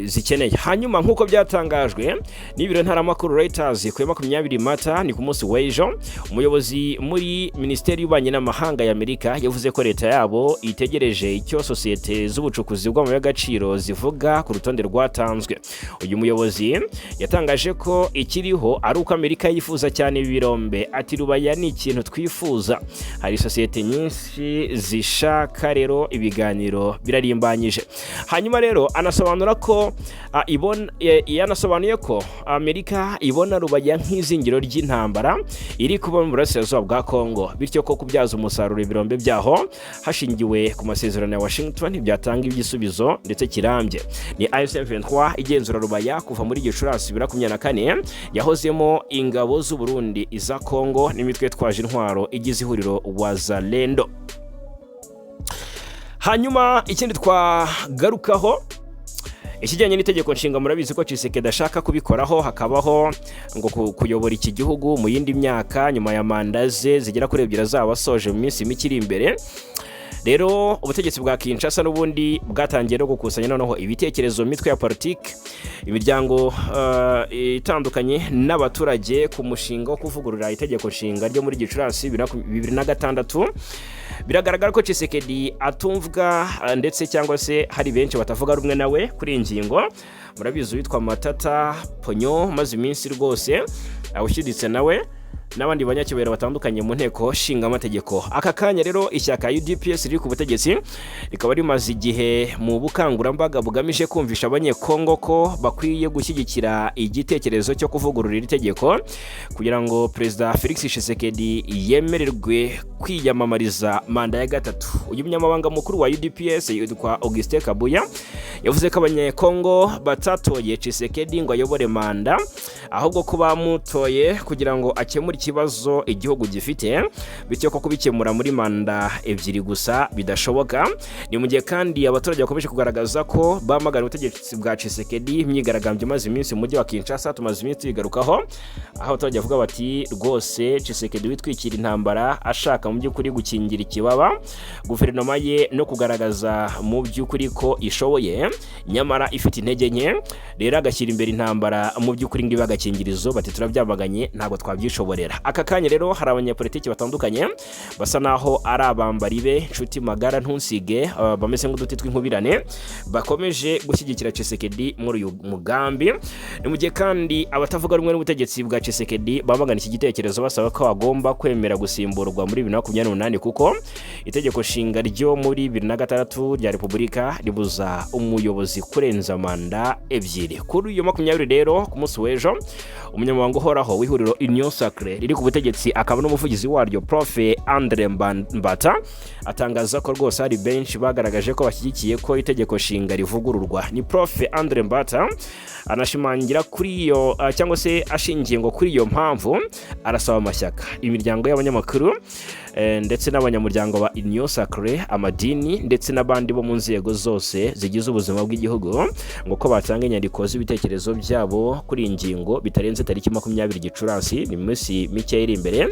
[SPEAKER 1] zikeneye. Hanyuma nk'uko byatangajwe n'ibiro ntaramakuru Reuters ku 20 Mata ni ku munsi w'ejo, umuyobozi muri Minisiteri y'Ububanyi n'Amahanga ya Amerika yavuze ko leta yabo itegereje icyo sosiyete z'ubucukuzi bw'amabuye y'agaciro zivuga ku rutonde rwatanzwe. Uyu muyobozi yatangaje ko ikiriho ari uko Amerika yifuza cyane ibirombe, ati Rubaya ni ikintu twifuza, hari sosiyete nyinshi zishaka, rero ibiganiro birarimbanyije. Hanyuma rero anasobanura ko yanasobanuye ko Amerika ibona Rubaya nk'izingiro ry'intambara iri kuba mu burasirazuba bwa Kongo, bityo ko kubyaza umusaruro ibirombe byaho hashingiwe ku masezerano ya Washington byatanga igisubizo ndetse kirambye. Ni AFC23 igenzura Rubaya kuva muri Gicurasi 2024, yahozemo ingabo z'u Burundi, iza Kongo n'imitwe twaje intwaro igize ihuriro Wazalendo. Hanyuma ikindi twagarukaho ikijyanye n'itegeko nshinga, murabizi ko Tshisekedi ashaka kubikoraho hakabaho ngo kuyobora iki gihugu mu yindi myaka nyuma ya manda ze zigera kuri 2 azaba asoje mu minsi mike iri imbere. Rero ubutegetsi bwa Kinshasa n'ubundi bwatangiye no gukusanya noneho ibitekerezo mitwe ya politike, imiryango itandukanye n'abaturage ku mushinga wo kuvugurura itegeko nshinga ryo muri Gicurasi 2026. Biragaragara ko Tshisekedi atumvwa ndetse cyangwa se hari benshi batavuga rumwe nawe kuri ingingo. Murabizi witwa Matata Ponyo maze iminsi rwose awushyiditse nawe n'abandi banyacyubahiro batandukanye mu nteko nshinga amategeko. Aka kanya rero ishyaka UDPS riri ku butegetsi rikaba rimaze igihe mu bukangurambaga bugamije kumvisha abanyekongo ko bakwiye gushyigikira igitekerezo cyo kuvugurura iri tegeko kugira ngo Perezida Felix Tshisekedi yemererwe kwiyamamariza manda ya gatatu. Uyu munyamabanga mukuru wa UDPS yitwa Augustin Kabuya yavuze ko abanyekongo batatoye Tshisekedi ngo ayobore manda, ahubwo ko bamutoye kugira ngo akemure ikibazo igihugu gifite, bityo ko kubikemura muri manda ebyiri gusa bidashoboka. Ni mu gihe kandi abaturage bakomeje kugaragaza ko bamagana ubutegetsi bwa Tshisekedi. Imyigaragambyo imaze iminsi mu mujyi wa Kinshasa tumaze iminsi tuyigarukaho, aho abaturage bavuga bati rwose Tshisekedi witwikira intambara ashaka mu by'ukuri gukingira ikibaba guverinoma ye no kugaragaza mu by'ukuri ko ishoboye nyamara ifite intege nke, rero agashyira imbere intambara mu by'ukuri ngo ibagakingirizo bati turabyamaganye ntabwo twabyishoborera. Aka kanya rero hari abanyapolitiki batandukanye basa naho ari abambari be nshuti magara ntunsige, bameze nk'uduti tw'inkubirane bakomeje gushyigikira Tshisekedi muri uyu mugambi. Ni mu gihe kandi abatavuga rumwe n'ubutegetsi bwa Tshisekedi bamagana iki gitekerezo basaba ko agomba kwemera gusimburwa muri 2028 kuko itegeko nshinga ryo muri 2006 rya Repubulika ribuza umuyobozi kurenza manda ebyiri. Kuri uyu 20 rero ku munsi w'ejo umunyamabanga uhoraho w'ihuriro Union Sacrée riri ku butegetsi akaba n'umuvugizi waryo Prof Andre Mbata atangaza ko rwose hari benshi bagaragaje ko bashyigikiye ko itegeko nshinga rivugururwa. Ni Prof Andre Mbata anashimangira kuri iyo cyangwa se ashingiye ngo kuri iyo mpamvu arasaba amashyaka, imiryango y'abanyamakuru ndetse n'abanyamuryango ba Union Sacrée, amadini ndetse n'abandi bo mu nzego zose zigize ubuzima bw'igihugu ngo ko batanga inyandiko z'ibitekerezo byabo kuri ingingo bitarenze tariki 20 Gicurasi, ni minsi mike iri imbere.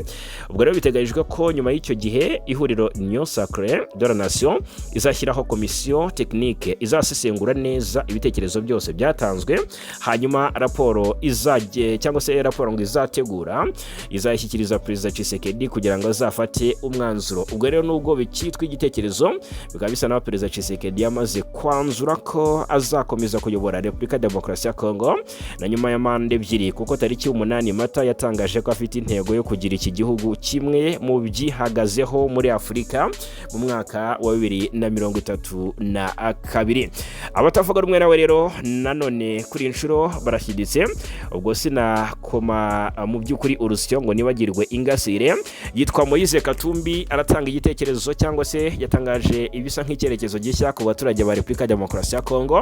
[SPEAKER 1] Ubwo rero biteganyijwe ko nyuma y'icyo gihe ihuriro Union Sacrée de la Nation izashyiraho komisiyo technique izasesengura neza ibitekerezo byose byatanzwe, hanyuma raporo izajye cyangwa se raporo ngo izategura izashyikiriza Perezida Tshisekedi kugira ngo azafate umwanzuro. Ubwo rero nubwo bikitwa igitekerezo bikaba bisa na Perezida Tshisekedi yamaze kwanzura ko azakomeza kuyobora Repubulika Demokarasi ya Kongo na nyuma ya manda ebyiri, kuko tariki 8 Mata yatangaje ko afite intego yo kugira iki gihugu kimwe mu byihagazeho muri Afurika mu mwaka wa 2032. Abatavuga rumwe nawe rero nanone kuri inshuro barashyiditse, ubwo sinakoma mu by'ukuri urusyo ngo nibagirwe ingasire. Yitwa Moise Katumbi aratanga igitekerezo cyangwa se yatangaje ibisa nk'icyerekezo gishya ku baturage ba Repubulika Demokarasi ya Kongo.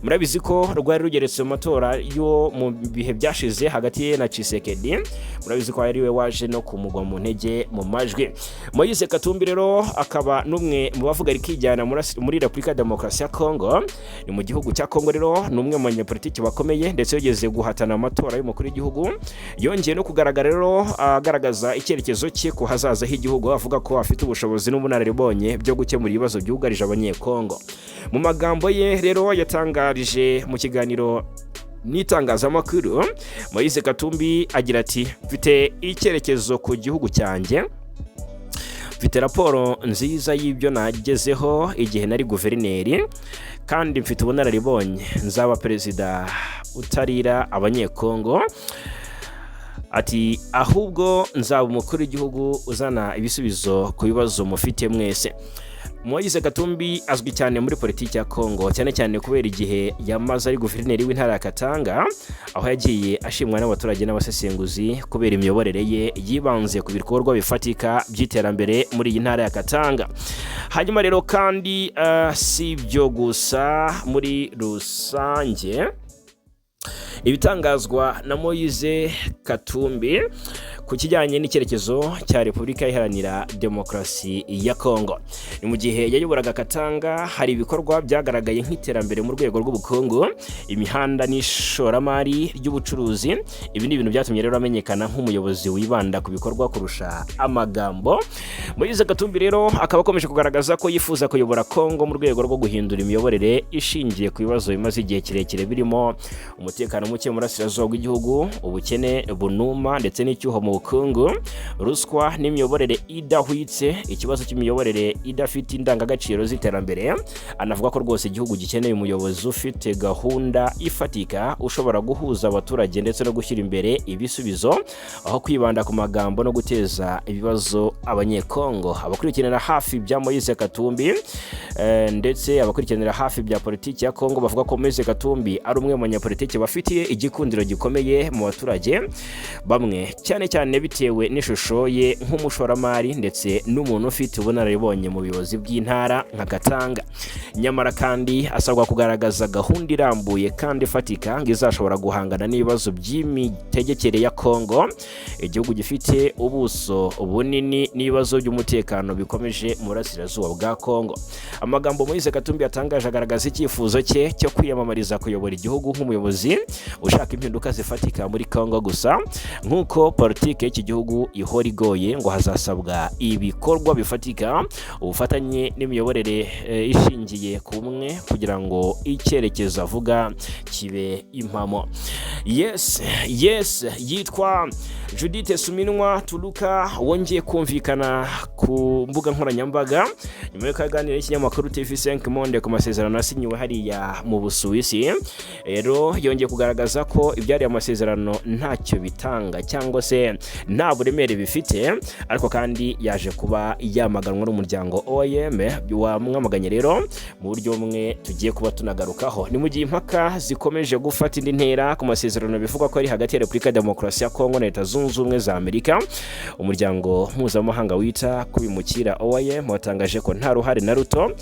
[SPEAKER 1] Murabizi ko rwari rugeretse mu matora yo mu bihe byashize hagati ye na Tshisekedi, murabizi ko ari we waje no kumugwa mu ntege mu majwi. Moise Katumbi rero akaba n'umwe mu bavuga rikijyana muri Repubulika Demokarasi ya Kongo. Ni mu gihugu cya Kongo rero n'umwe mu banyapolitiki bakomeye ndetse yageze guhatana amatora y'umukuru w'igihugu, yongeye no kugaragara rero agaragaza icyerekezo cye ku hazaza h'igihugu, avuga ko afite ubushobozi n'ubunararibonye byo gukemura ibibazo byugarije abanyekongo. Mu magambo ye rero yatangarije mu kiganiro n'itangazamakuru, Moise Katumbi agira ati mfite icyerekezo ku gihugu cyanjye, mfite raporo nziza y'ibyo nagezeho igihe nari guverineri, kandi mfite ubunararibonye, nzaba perezida utarira abanyekongo. Ati ahubwo nzaba umukuru w'igihugu uzana ibisubizo ku bibazo mufite mwese. Moise Katumbi azwi cyane muri politiki ya Kongo, cyane cyane kubera igihe yamaze ari guverineri w'intara ya Katanga, aho yagiye ashimwa n'abaturage n'abasesenguzi kubera imiyoborere ye yibanze ku bikorwa bifatika by'iterambere muri iyi ntara ya Katanga. Hanyuma rero kandi si ibyo gusa muri rusange ibitangazwa na Moise Katumbi ku kijyanye n'icyerekezo cya Repubulika Iharanira Demokarasi ya Kongo. Ni mu gihe yayoboraga Katanga hari ibikorwa byagaragaye nk'iterambere mu rwego rw'ubukungu, imihanda n'ishoramari ry'ubucuruzi. Ibi ni ibintu byatumye rero amenyekana nk'umuyobozi wibanda ku bikorwa kurusha amagambo. Moise Katumbi rero akaba akomeje kugaragaza ko yifuza kuyobora Kongo mu rwego rwo guhindura imiyoborere ishingiye ku bibazo bimaze igihe kirekire birimo umutekano muke mu burasirazuba bw'igihugu, ubukene bunuma ndetse n'icyuho mu bukungu, ruswa n'imiyoborere idahwitse, ikibazo cy'imiyoborere idafite indangagaciro z'iterambere. Anavuga ko rwose igihugu gikeneye umuyobozi ufite gahunda ifatika, ushobora guhuza abaturage ndetse no gushyira imbere ibisubizo aho kwibanda ku magambo no guteza ibibazo abanyekongo. Abakurikiranira hafi bya Moise Katumbi ndetse abakurikiranira hafi bya politiki ya Kongo bavuga ko Moise Katumbi ari umwe mu banyapolitiki bafitiye igikundiro gikomeye mu baturage bamwe, cyane cyane bitewe n'ishusho ye nk'umushoramari ndetse n'umuntu ufite ubunararibonye mu buyobozi bw'intara nka Katanga. Nyamara kandi asabwa kugaragaza gahunda irambuye kandi ifatika ngo izashobora guhangana n'ibibazo by'imitegekere ya Kongo, igihugu gifite ubuso bunini n'ibibazo by'umutekano bikomeje mu burasirazuba bwa Kongo. Amagambo Moise Katumbi yatangaje agaragaza icyifuzo cye cyo kwiyamamariza kuyobora igihugu nk'umuyobozi ushaka impinduka zifatika muri Kongo gusa, nk'uko politike y'iki gihugu ihora igoye ngo hazasabwa ibikorwa bifatika, ubufatanye n'imiyoborere ishingiye ku bumwe kugira ngo icyerekezo avuga kibe impamo. Yes, yitwa Judith Suminwa Tuluka wongeye kumvikana ku mbuga nkoranyambaga nyuma yo kaganira n'ikinyamakuru TV5 Monde ku masezerano asinyiwe hariya mu Busuwisi. Rero yongeye kugaragaza ko ibyari amasezerano ntacyo bitanga cyangwa se nta buremere bifite, ariko kandi yaje kuba yamaganwa n'umuryango OIM wamwamaganye. Rero mu buryo bumwe tugiye kuba tunagarukaho ni mu gihe impaka zikomeje gufata indi ntera ku masezerano bivuga ko ari hagati ya Repubulika ya Demokarasi ya Kongo na Leta Zunze Ubumwe za Amerika. Umuryango mpuzamahanga wita kubimukira OIM watangaje ko nta ruhare na ruto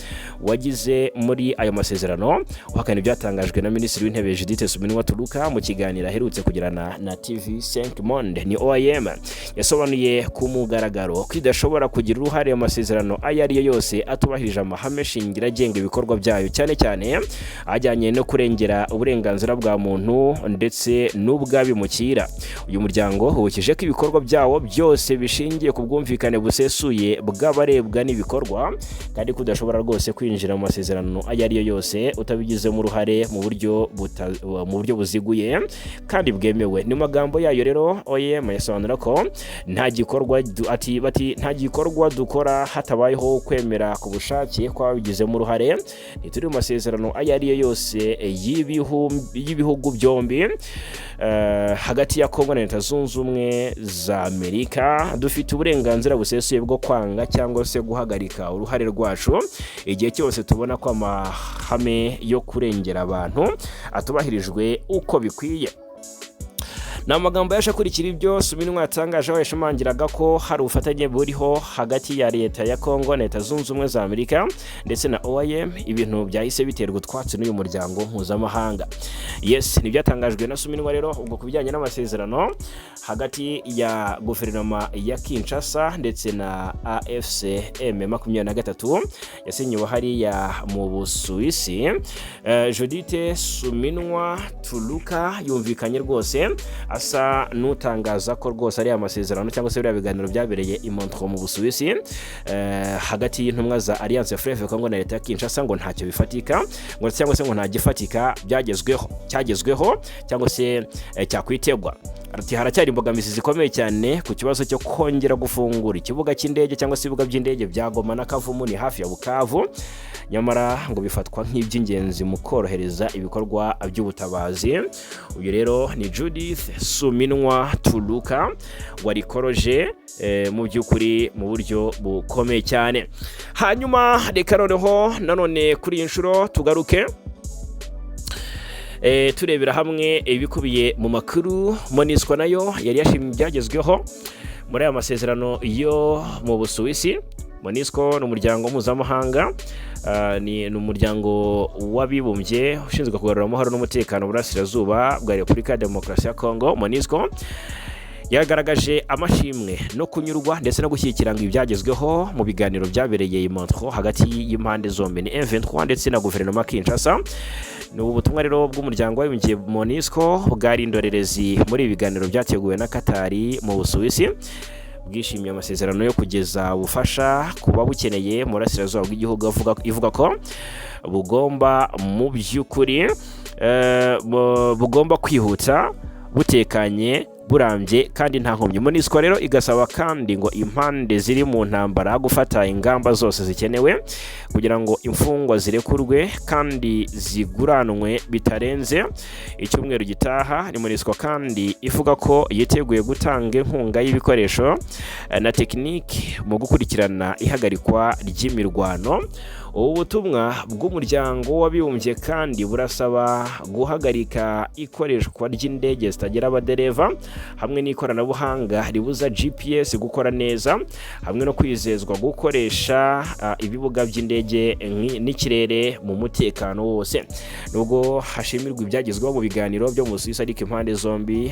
[SPEAKER 1] wagize muri ayo masezerano, uhakana ibyatangajwe na Minisitiri w'Intebe Judith Suminwa Tuluka mu kiganiro aherutse kugirana na TV5 Monde. Ni OIM yasobanuye ku mugaragaro ko idashobora kugira uruhare mu masezerano ayo ari yo yose atubahirije amahame shingiro agenga ibikorwa byayo, cyane cyane ajyanye no kurengera uburenganzira bwa muntu ndetse n'ubwabimukira. Uyu muryango hubukije ko ibikorwa byawo byose bishingiye ku bwumvikane busesuye bw'abarebwa n'ibikorwa, kandi kudashobora rwose kwinjira mu masezerano ayo ari yo yose utabigizemo uruhare mu buryo buziguye kandi bwemewe. Ni magambo yayo rero OIM yasobanura ko nta gikorwa dukora hatabayeho kwemera ku bushake kw'ababigizemo uruhare. Ntituri mu masezerano ayo ari yo yose y'ibihugu byombi hagati ya Kongo na Leta Zunze Ubumwe za Amerika. Dufite uburenganzira busesuye bwo kwanga cyangwa se guhagarika uruhare rwacu igihe cyose tubona ko amahame yo kurengera abantu atubahirijwe uko bikwiye. Ni amagambo yaje akurikira ibyo Suminwa yatangaje, aho yashimangiraga ko hari ubufatanye buriho hagati ya Leta ya Kongo na Leta Zunze Ubumwe za Amerika ndetse na OIM, ibintu byahise biterwa utwatsi n'uyu muryango mpuzamahanga. Yes, nibyatangajwe na Suminwa rero ubwo kubijyanye n'amasezerano hagati ya guverinoma ya Kinshasa ndetse na AFC M23 yasinyiwe hariya mu Busuwisi. Judith Suminwa Tuluka yumvikanye rwose asa n'utangaza ko rwose ari amasezerano cyangwa se biriya biganiro byabereye i Montreux mu Busuwisi hagati y'intumwa za Alliance Fleuve Congo na Leta ya Kinshasa ngo ntacyo bifatika, ngo cyangwa se ngo nta gifatika cyagezweho cyangwa se cyakwitegwa. Ati haracyari imbogamizi zikomeye cyane ku kibazo cyo kongera gufungura ikibuga cy'indege cyangwa se ibibuga by'indege bya Goma na Kavumu ni hafi ya Bukavu, nyamara ngo bifatwa nk'iby'ingenzi mu korohereza ibikorwa by'ubutabazi. Uyu rero ni Judith Suminwa Tuluka warikoroje mu by'ukuri mu buryo bukomeye cyane. Hanyuma reka noneho nanone kuri iyi nshuro tugaruke turebera hamwe ibikubiye mu makuru. MONUSCO nayo yari yashimye ibyagezweho muri aya masezerano yo mu Busuwisi. MONUSCO ni umuryango mpuzamahanga, ni umuryango w'abibumbye ushinzwe kugarura amahoro n'umutekano burasirazuba bwa Repubulika ya Demokarasi ya Kongo. MONUSCO yagaragaje amashimwe no kunyurwa ndetse no gushyigikira ngo ibyagezweho mu biganiro byabereye i Montreux hagati y'impande zombi ni M23 ndetse na guverinoma Kinshasa. Ni ubutumwa rero bw'umuryango w'abibumbye MONUSCO bwari indorerezi muri ibiganiro byateguwe na Katari mu Busuwisi, bwishimiye amasezerano yo kugeza ubufasha kuba bukeneye mu burasirazuba bw'igihugu, ivuga ko bugomba mu by'ukuri bugomba kwihuta butekanye burambye kandi nta nkomyi. MONUSCO rero igasaba kandi ngo impande ziri mu ntambara gufata ingamba zose zikenewe kugira ngo imfungwa zirekurwe kandi ziguranwe bitarenze icyumweru gitaha. Ni MONUSCO kandi ivuga ko yiteguye gutanga inkunga y'ibikoresho na tekiniki mu gukurikirana ihagarikwa ry'imirwano. Ubu butumwa bw'umuryango w'abibumbye kandi burasaba guhagarika ikoreshwa ry'indege zitagira abadereva hamwe n'ikoranabuhanga ribuza GPS gukora neza hamwe no kwizezwa gukoresha ibibuga by'indege n'ikirere mu mutekano wose. Nubwo hashimirwa ibyagezweho mu biganiro byo mu Suisse, ariko impande zombi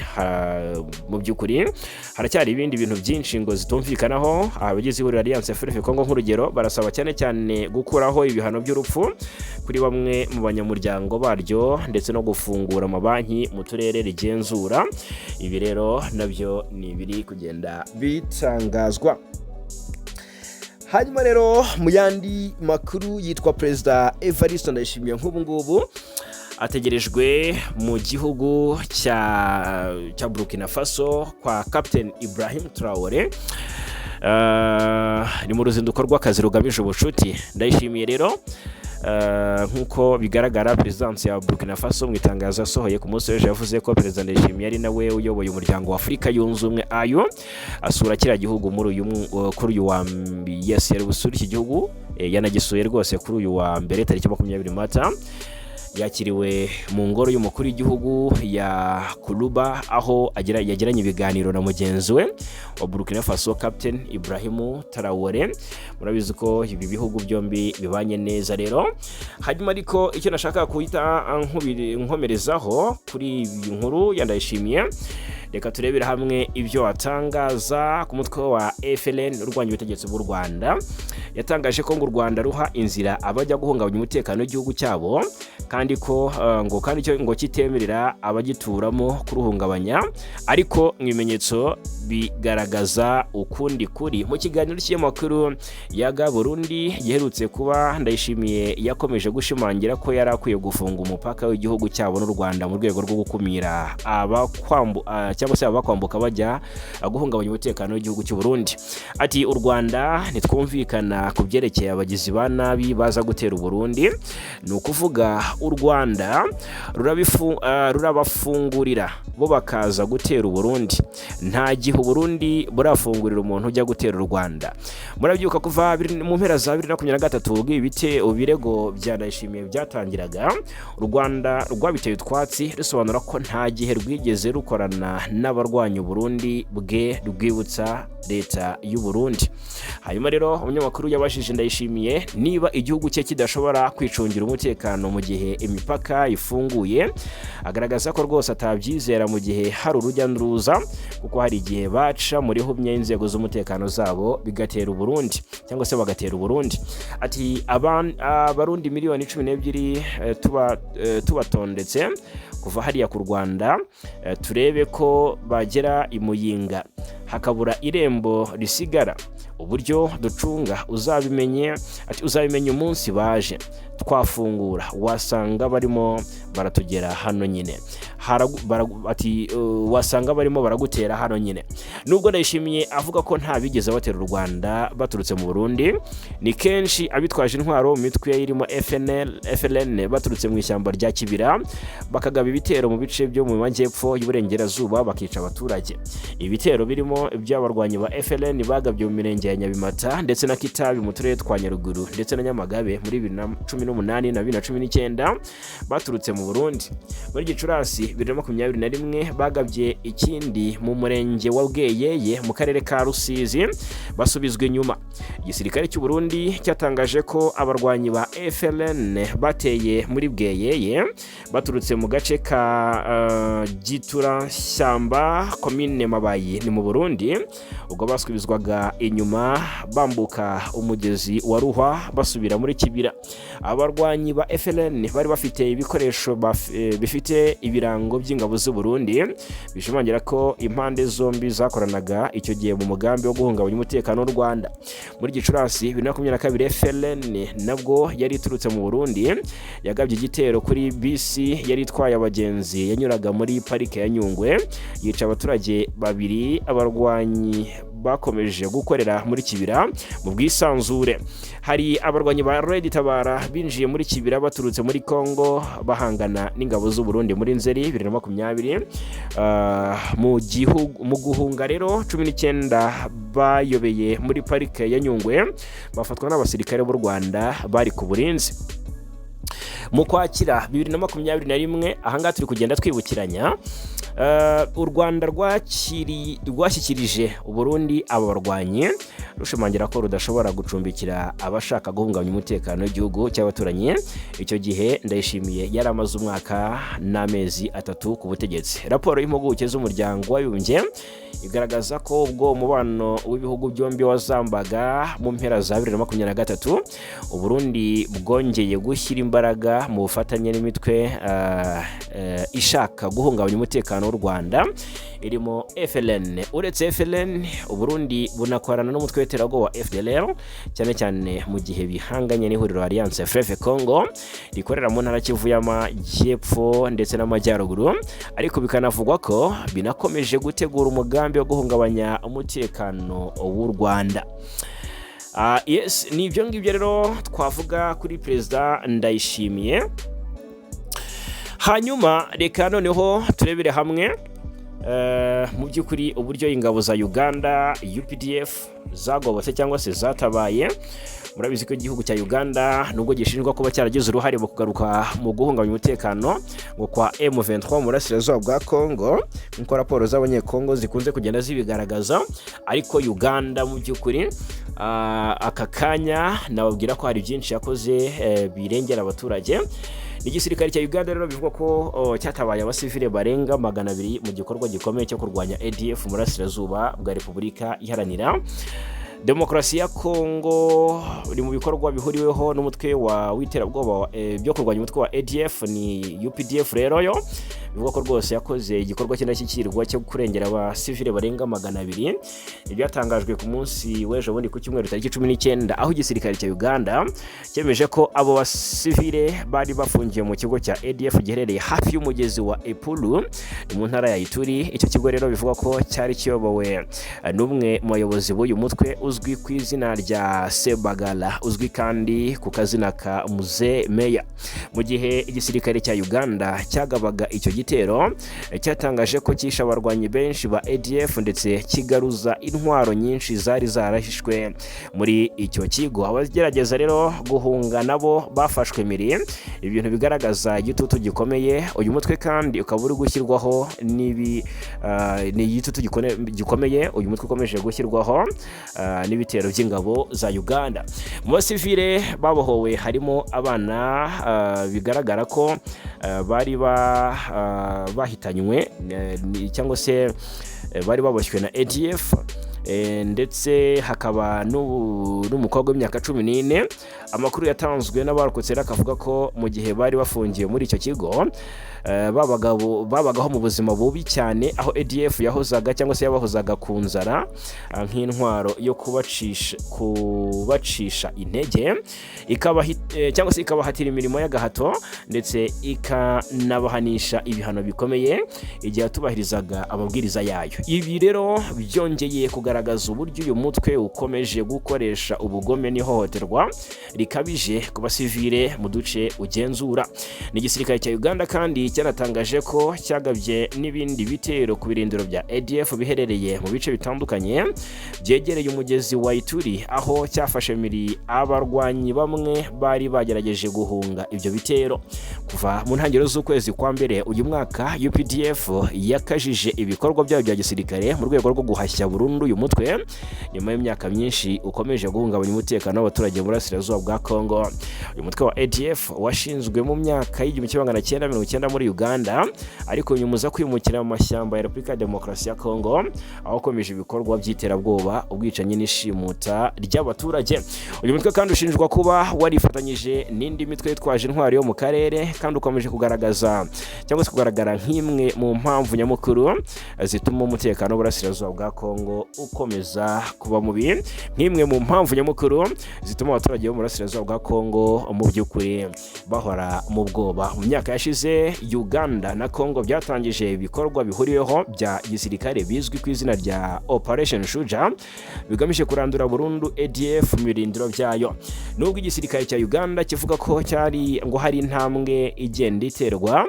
[SPEAKER 1] mu by'ukuri haracyari ibindi bintu byinshi ngo zitumvikanaho. Abagize ihuriro Alliance FRF Congo nk'urugero barasaba cyane cyane gukuraho ibihano by'urupfu kuri bamwe mu banyamuryango baryo ndetse no gufungura amabanki mu turere rigenzura. Ibi rero nabyo ni biri kugenda bitangazwa. Hanyuma rero mu yandi makuru yitwa Perezida Evariste Ndayishimiye nk'ubu ngubu ategerejwe mu gihugu cya Burkina Faso kwa Captain Ibrahim Traoré. Ni mu ruzinduko rw'akazi rugamije ubucuti. Ndayishimiye rero nk'uko bigaragara Perezidansi ya Burkina Faso mu itangazo yasohoye ku munsi w'ejo yavuze ko Perezida Ndayishimiye ari nawe uyoboye umuryango wa Afurika yunze ubumwe ayo asura kiriya gihugu kuri uyu wa yari busura iki gihugu yanagisuye rwose kuri uyu wa mbere tariki 20 Mata. Yakiriwe mu ngoro y'umukuru w'igihugu ya Kuluba aho yagiranye ibiganiro na mugenzi we wa Burkina Faso Captain Ibrahim Traoré. Murabizi ko ibi bihugu byombi bibanye neza rero. Hanyuma ariko icyo nashaka kuhita nkomerezaho kuri iyi nkuru yandayishimiye, reka turebera hamwe ibyo atangaza ku mutwe wa FLN urwanya ubutegetsi bw'u Rwanda. Yatangaje ko ngo u Rwanda ruha inzira abajya guhungabanya umutekano w'igihugu cyabo kandi ko kandi cyo ngo kitemerera abagituramo kuruhungabanya, ariko ibimenyetso bigaragaza ukundi kuri. Mu kiganiro cy'amakuru yaga Burundi giherutse kuba, Ndayishimiye yakomeje gushimangira ko yari akwiye gufunga umupaka w'igihugu cyabo n'u Rwanda mu rwego rwo gukumira cyangwa se abakwambuka bajya guhungabanya umutekano w'igihugu cy'u Burundi. Ati u Rwanda nitwumvikana ku byerekeye abagizi ba nabi baza gutera u Burundi, ni ukuvuga u Rwanda rurabafungurira bo bakaza gutera u Burundi. Nta gihe u Burundi burafungurira umuntu ujya gutera u Rwanda. Murabyuka kuva mu mpera za 2023 ubirego bya Ndayishimiye byatangiraga, u Rwanda rwabiteye utwatsi rusobanura ko nta gihe rwigeze rukorana n'abarwanya u Burundi bwe rwibutsa leta y'u Burundi. Hanyuma rero umunyamakuru yabashije Ndayishimiye niba igihugu cye kidashobora kwicungira umutekano mu gihe imipaka ifunguye, agaragaza ko rwose atabyizera mu gihe hari urujya n'uruza, kuko hari igihe baca muri humye inzego z'umutekano zabo bigatera u Burundi cyangwa se bagatera u Burundi. Ati abarundi miliyoni 12 tubatondetse kuva hariya ku Rwanda, turebe ko bagera imuyinga hakabura irembo risigara, uburyo ducunga uzabimenye. Ati uzabimenye umunsi baje twafungura wasanga barimo baratugera hano nyine. Ati wasanga barimo baragutera hano nyine. Nubwo Ndayishimiye avuga ko nta bigeze batera u Rwanda baturutse mu Burundi, ni kenshi abitwaje intwaro mu mitwe irimo FLN baturutse mu ishyamba rya Kibira bakagaba ibitero mu bice byo mu majyepfo y'uburengerazuba bakica abaturage. Ibitero birimo iby'abarwanyi ba FLN bagabye mu mirenge ya Nyabimata ndetse na Kitabi mu turere twa Nyaruguru ndetse na Nyamagabe muri 2018 na 2019 baturutse mu Burundi. Muri Gicurasi 2021 bagabye ikindi mu murenge wa Bweyeye mu karere ka Rusizi basubizwe inyuma. Igisirikare cy'u Burundi cyatangaje ko abarwanyi ba FLN bateye muri Bweyeye baturutse mu gace ka Gitura Shyamba komine Mabayi ni mu Burundi, ubwo basubizwaga inyuma bambuka umugezi wa Ruhwa basubira muri Kibira. Abarwanyi ba FLN bari bafite ibikoresho bifite ibirango by'ingabo z'u Burundi, bishimangira ko impande zombi zakoranaga icyo gihe mu mugambi wo guhungabanya umutekano w'u Rwanda. Muri Gicurasi 2022 FLN nabwo yari iturutse mu Burundi, yagabye igitero kuri bisi yari itwaye abagenzi yanyuraga muri parike ya Nyungwe yica abaturage babiri. Abarwanyi bakomeje gukorera muri Kibira mu bwisanzure. Hari abarwanyi ba LE22 binjiye muri Kibira baturutse muri Kongo bahangana n'ingabo z'u Burundi muri Nzeri 2020. Mu guhunga rero 19 bayobeye muri parike ya Nyungwe bafatwa n'abasirikare b'u Rwanda bari ku burinzi. Mu Kwakira 2021 ahangaha turi kugenda twibukiranya u Rwanda rwashyikirije u Burundi aba barwanyi rushimangira ko rudashobora gucumbikira abashaka guhungabanya umutekano w'igihugu cy'abaturanyi. Icyo gihe Ndayishimiye yari amaze umwaka n'amezi 3 ku butegetsi. Raporo y'impuguke z'umuryango w'abibumbye igaragaza ko ubwo umubano w'ibihugu byombi wazambaga mu mpera za 2023 u Burundi bwongeye gushyira imbaraga mu bufatanye n'imitwe ishaka guhungabanya umutekano w'u Rwanda irimo FLN. Uretse FLN, u Burundi bunakorana n'umutwe w'iterabwoba wa FDLR cyane cyane mu gihe bihanganye n'ihuriro Alliance Fleuve Congo rikorera mu ntara Kivu y'Amajyepfo ndetse n'Amajyaruguru, ariko bikanavugwa ko binakomeje gutegura umugambi wo guhungabanya umutekano w'u Rwanda. Yes, ni ibyo ngibyo rero twavuga kuri Perezida Ndayishimiye. Hanyuma reka noneho turebere hamwe mu by'ukuri uburyo ingabo za Uganda UPDF zagobotse cyangwa se zatabaye. Murabizi ko igihugu cya Uganda nubwo gishinjwa kuba cyaragize uruhare mu kugaruka mu guhungabanya umutekano ngo kwa M23 mu burasirazuba bwa Kongo, nk'uko raporo z'abanyekongo zikunze kugenda zibigaragaza, ariko Uganda mu by'ukuri aka kanya nababwira ko hari byinshi yakoze birengera abaturage. Igisirikare cya Uganda rero bivuga ko cyatabaye abasivile barenga 200 mu gikorwa gikomeye cyo kurwanya ADF mu burasirazuba bwa Repubulika Iharanira Demokarasi ya Kongo. Uri mu bikorwa bihuriweho n'umutwe w'iterabwoba byo kurwanya umutwe wa ADF ni UPDF. Rero yo bivuga ko rwose yakoze igikorwa cy'indashyikirwa cyo kurengera abasivile barenga 200. Ibyatangajwe ku munsi w'ejo bundi ku cyumweru tariki 19 aho igisirikare cya Uganda cyemeje ko abo basivile bari bafungiye mu kigo cya ADF giherereye hafi y'umugezi wa Epulu mu ntara ya Ituri. Icyo kigo rero bivuga ko cyari kiyobowe n'umwe mu bayobozi b'uyu mutwe uzwi ku izina rya Sebagala, uzwi kandi ku kazina ka Muze Meya. Mu gihe igisirikare cya Uganda cyagabaga icyo gitero, cyatangaje ko cyishe abarwanyi benshi ba ADF ndetse kigaruza intwaro nyinshi zari zarahishwe muri icyo kigo. Abagerageza rero guhunga nabo bafashwe miri, ibintu bigaragaza igitutu gikomeye. Uyu mutwe kandi ukaba uri gushyirwaho ni igitutu gikomeye uyu mutwe ukomeje gushyirwaho n'ibitero by'ingabo za Uganda. Mu basivile babohowe harimo abana bigaragara ko bari bahitanywe cyangwa se bari baboshywe na ADF, ndetse hakaba n'umukobwa w'imyaka 14. Amakuru yatanzwe n'abarokotse akavuga ko mu gihe bari bafungiye muri icyo kigo babagaho mu buzima bubi cyane, aho ADF yahozaga cyangwa se yabahozaga ku nzara nk'intwaro yo kubacisha intege, cyangwa se ikabahatira imirimo y'agahato ndetse ikanabahanisha ibihano bikomeye igihe tubahirizaga amabwiriza yayo. Ibi rero byongeye kugaragaza uburyo uyu mutwe ukomeje gukoresha ubugome n'ihohoterwa rikabije ku basivile mu duce ugenzura. N'igisirikare cya Uganda kandi cyanatangaje ko cyagabye n'ibindi bitero ku birindiro bya ADF biherereye mu bice bitandukanye byegereye umugezi wa Ituri, aho cyafashe miri abarwanyi bamwe bari bagerageje guhunga ibyo bitero. Kuva mu ntangiriro z'ukwezi kwa mbere uyu mwaka, UPDF yakajije ibikorwa byayo bya gisirikare mu rwego rwo guhashya burundu uyu mutwe nyuma y'imyaka myinshi ukomeje guhungabanya umutekano w'abaturage mu burasirazuba bwa Kongo. Uyu mutwe wa ADF washinzwe mu myaka y'1990 muri Uganda, ariko nyuma uza kwimukira mu mashyamba ya Repubulika ya Demokarasi ya Kongo, aho ukomeje ibikorwa by'iterabwoba, ubwicanyi n'ishimuta ry'abaturage. Uyu mutwe kandi ushinjwa kuba warifatanyije n'indi mitwe yitwaje intwari yo mu karere, kandi ukomeje kugaragara nk'imwe mu mpamvu nyamukuru zituma umutekano w'uburasirazuba bwa Kongo ukomeza kuba mubi, nk'imwe mu mpamvu nyamukuru zituma abaturage bo mu burasirazuba bwa Kongo mu by'ukuri bahora mu bwoba. Mu myaka yashize Uganda na Kongo byatangije ibikorwa bihuriyeho bya gisirikare bizwi ku izina rya Operation Shuja, bigamije kurandura burundu ADF mu birindiro byayo. Nubwo igisirikare cya Uganda kivuga ko hari intambwe igenda iterwa,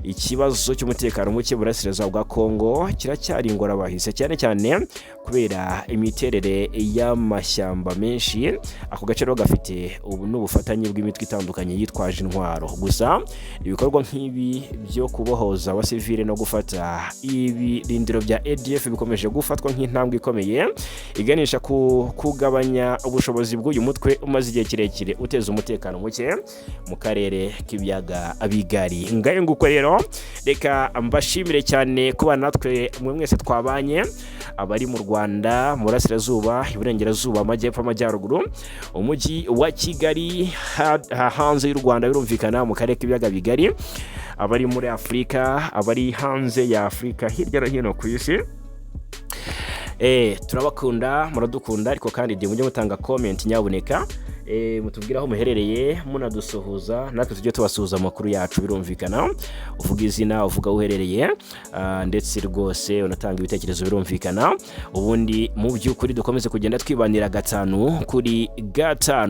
[SPEAKER 1] ikibazo cy'umutekano muke burasirazuba bwa Kongo kiracyari ingorabahizi, cyane cyane kubera imiterere y'amashyamba menshi. Ako gace rero gafite n'ubufatanye bw'imitwe itandukanye yitwaje intwaro. Gusa ibikorwa nk'ibi byo kubohoza abasivile no gufata ibirindiro bya ADF bikomeje gufatwa nk'intambwe ikomeye iganisha ku kugabanya ubushobozi bw'uyu mutwe umaze igihe kirekire uteza umutekano muke mu karere k'ibiyaga Bigari. Ngaye nguko rero reka mbashimire cyane kuba natwe mwe mwese twabanye, abari mu Rwanda, mu burasirazuba, iburengerazuba, amajyepfo, amajyaruguru, umujyi wa Kigali, hanze y'u Rwanda birumvikana mu karere k'ibiyaga Bigari, abari muri Afurika, abari hanze ya Afurika, hirya no hino ku isi. Turabakunda, muradukunda, ariko kandi mujye mutanga comment nyabuneka, mutubwira aho muherereye, munadusuhuza, natwe tujye tubasuhuza amakuru yacu birumvikana. Uvuga izina, uvuga uherereye, ndetse rwose unatanga ibitekerezo birumvikana. Ubundi mu by'ukuri dukomeze kugenda twibanira 5 kuri 5.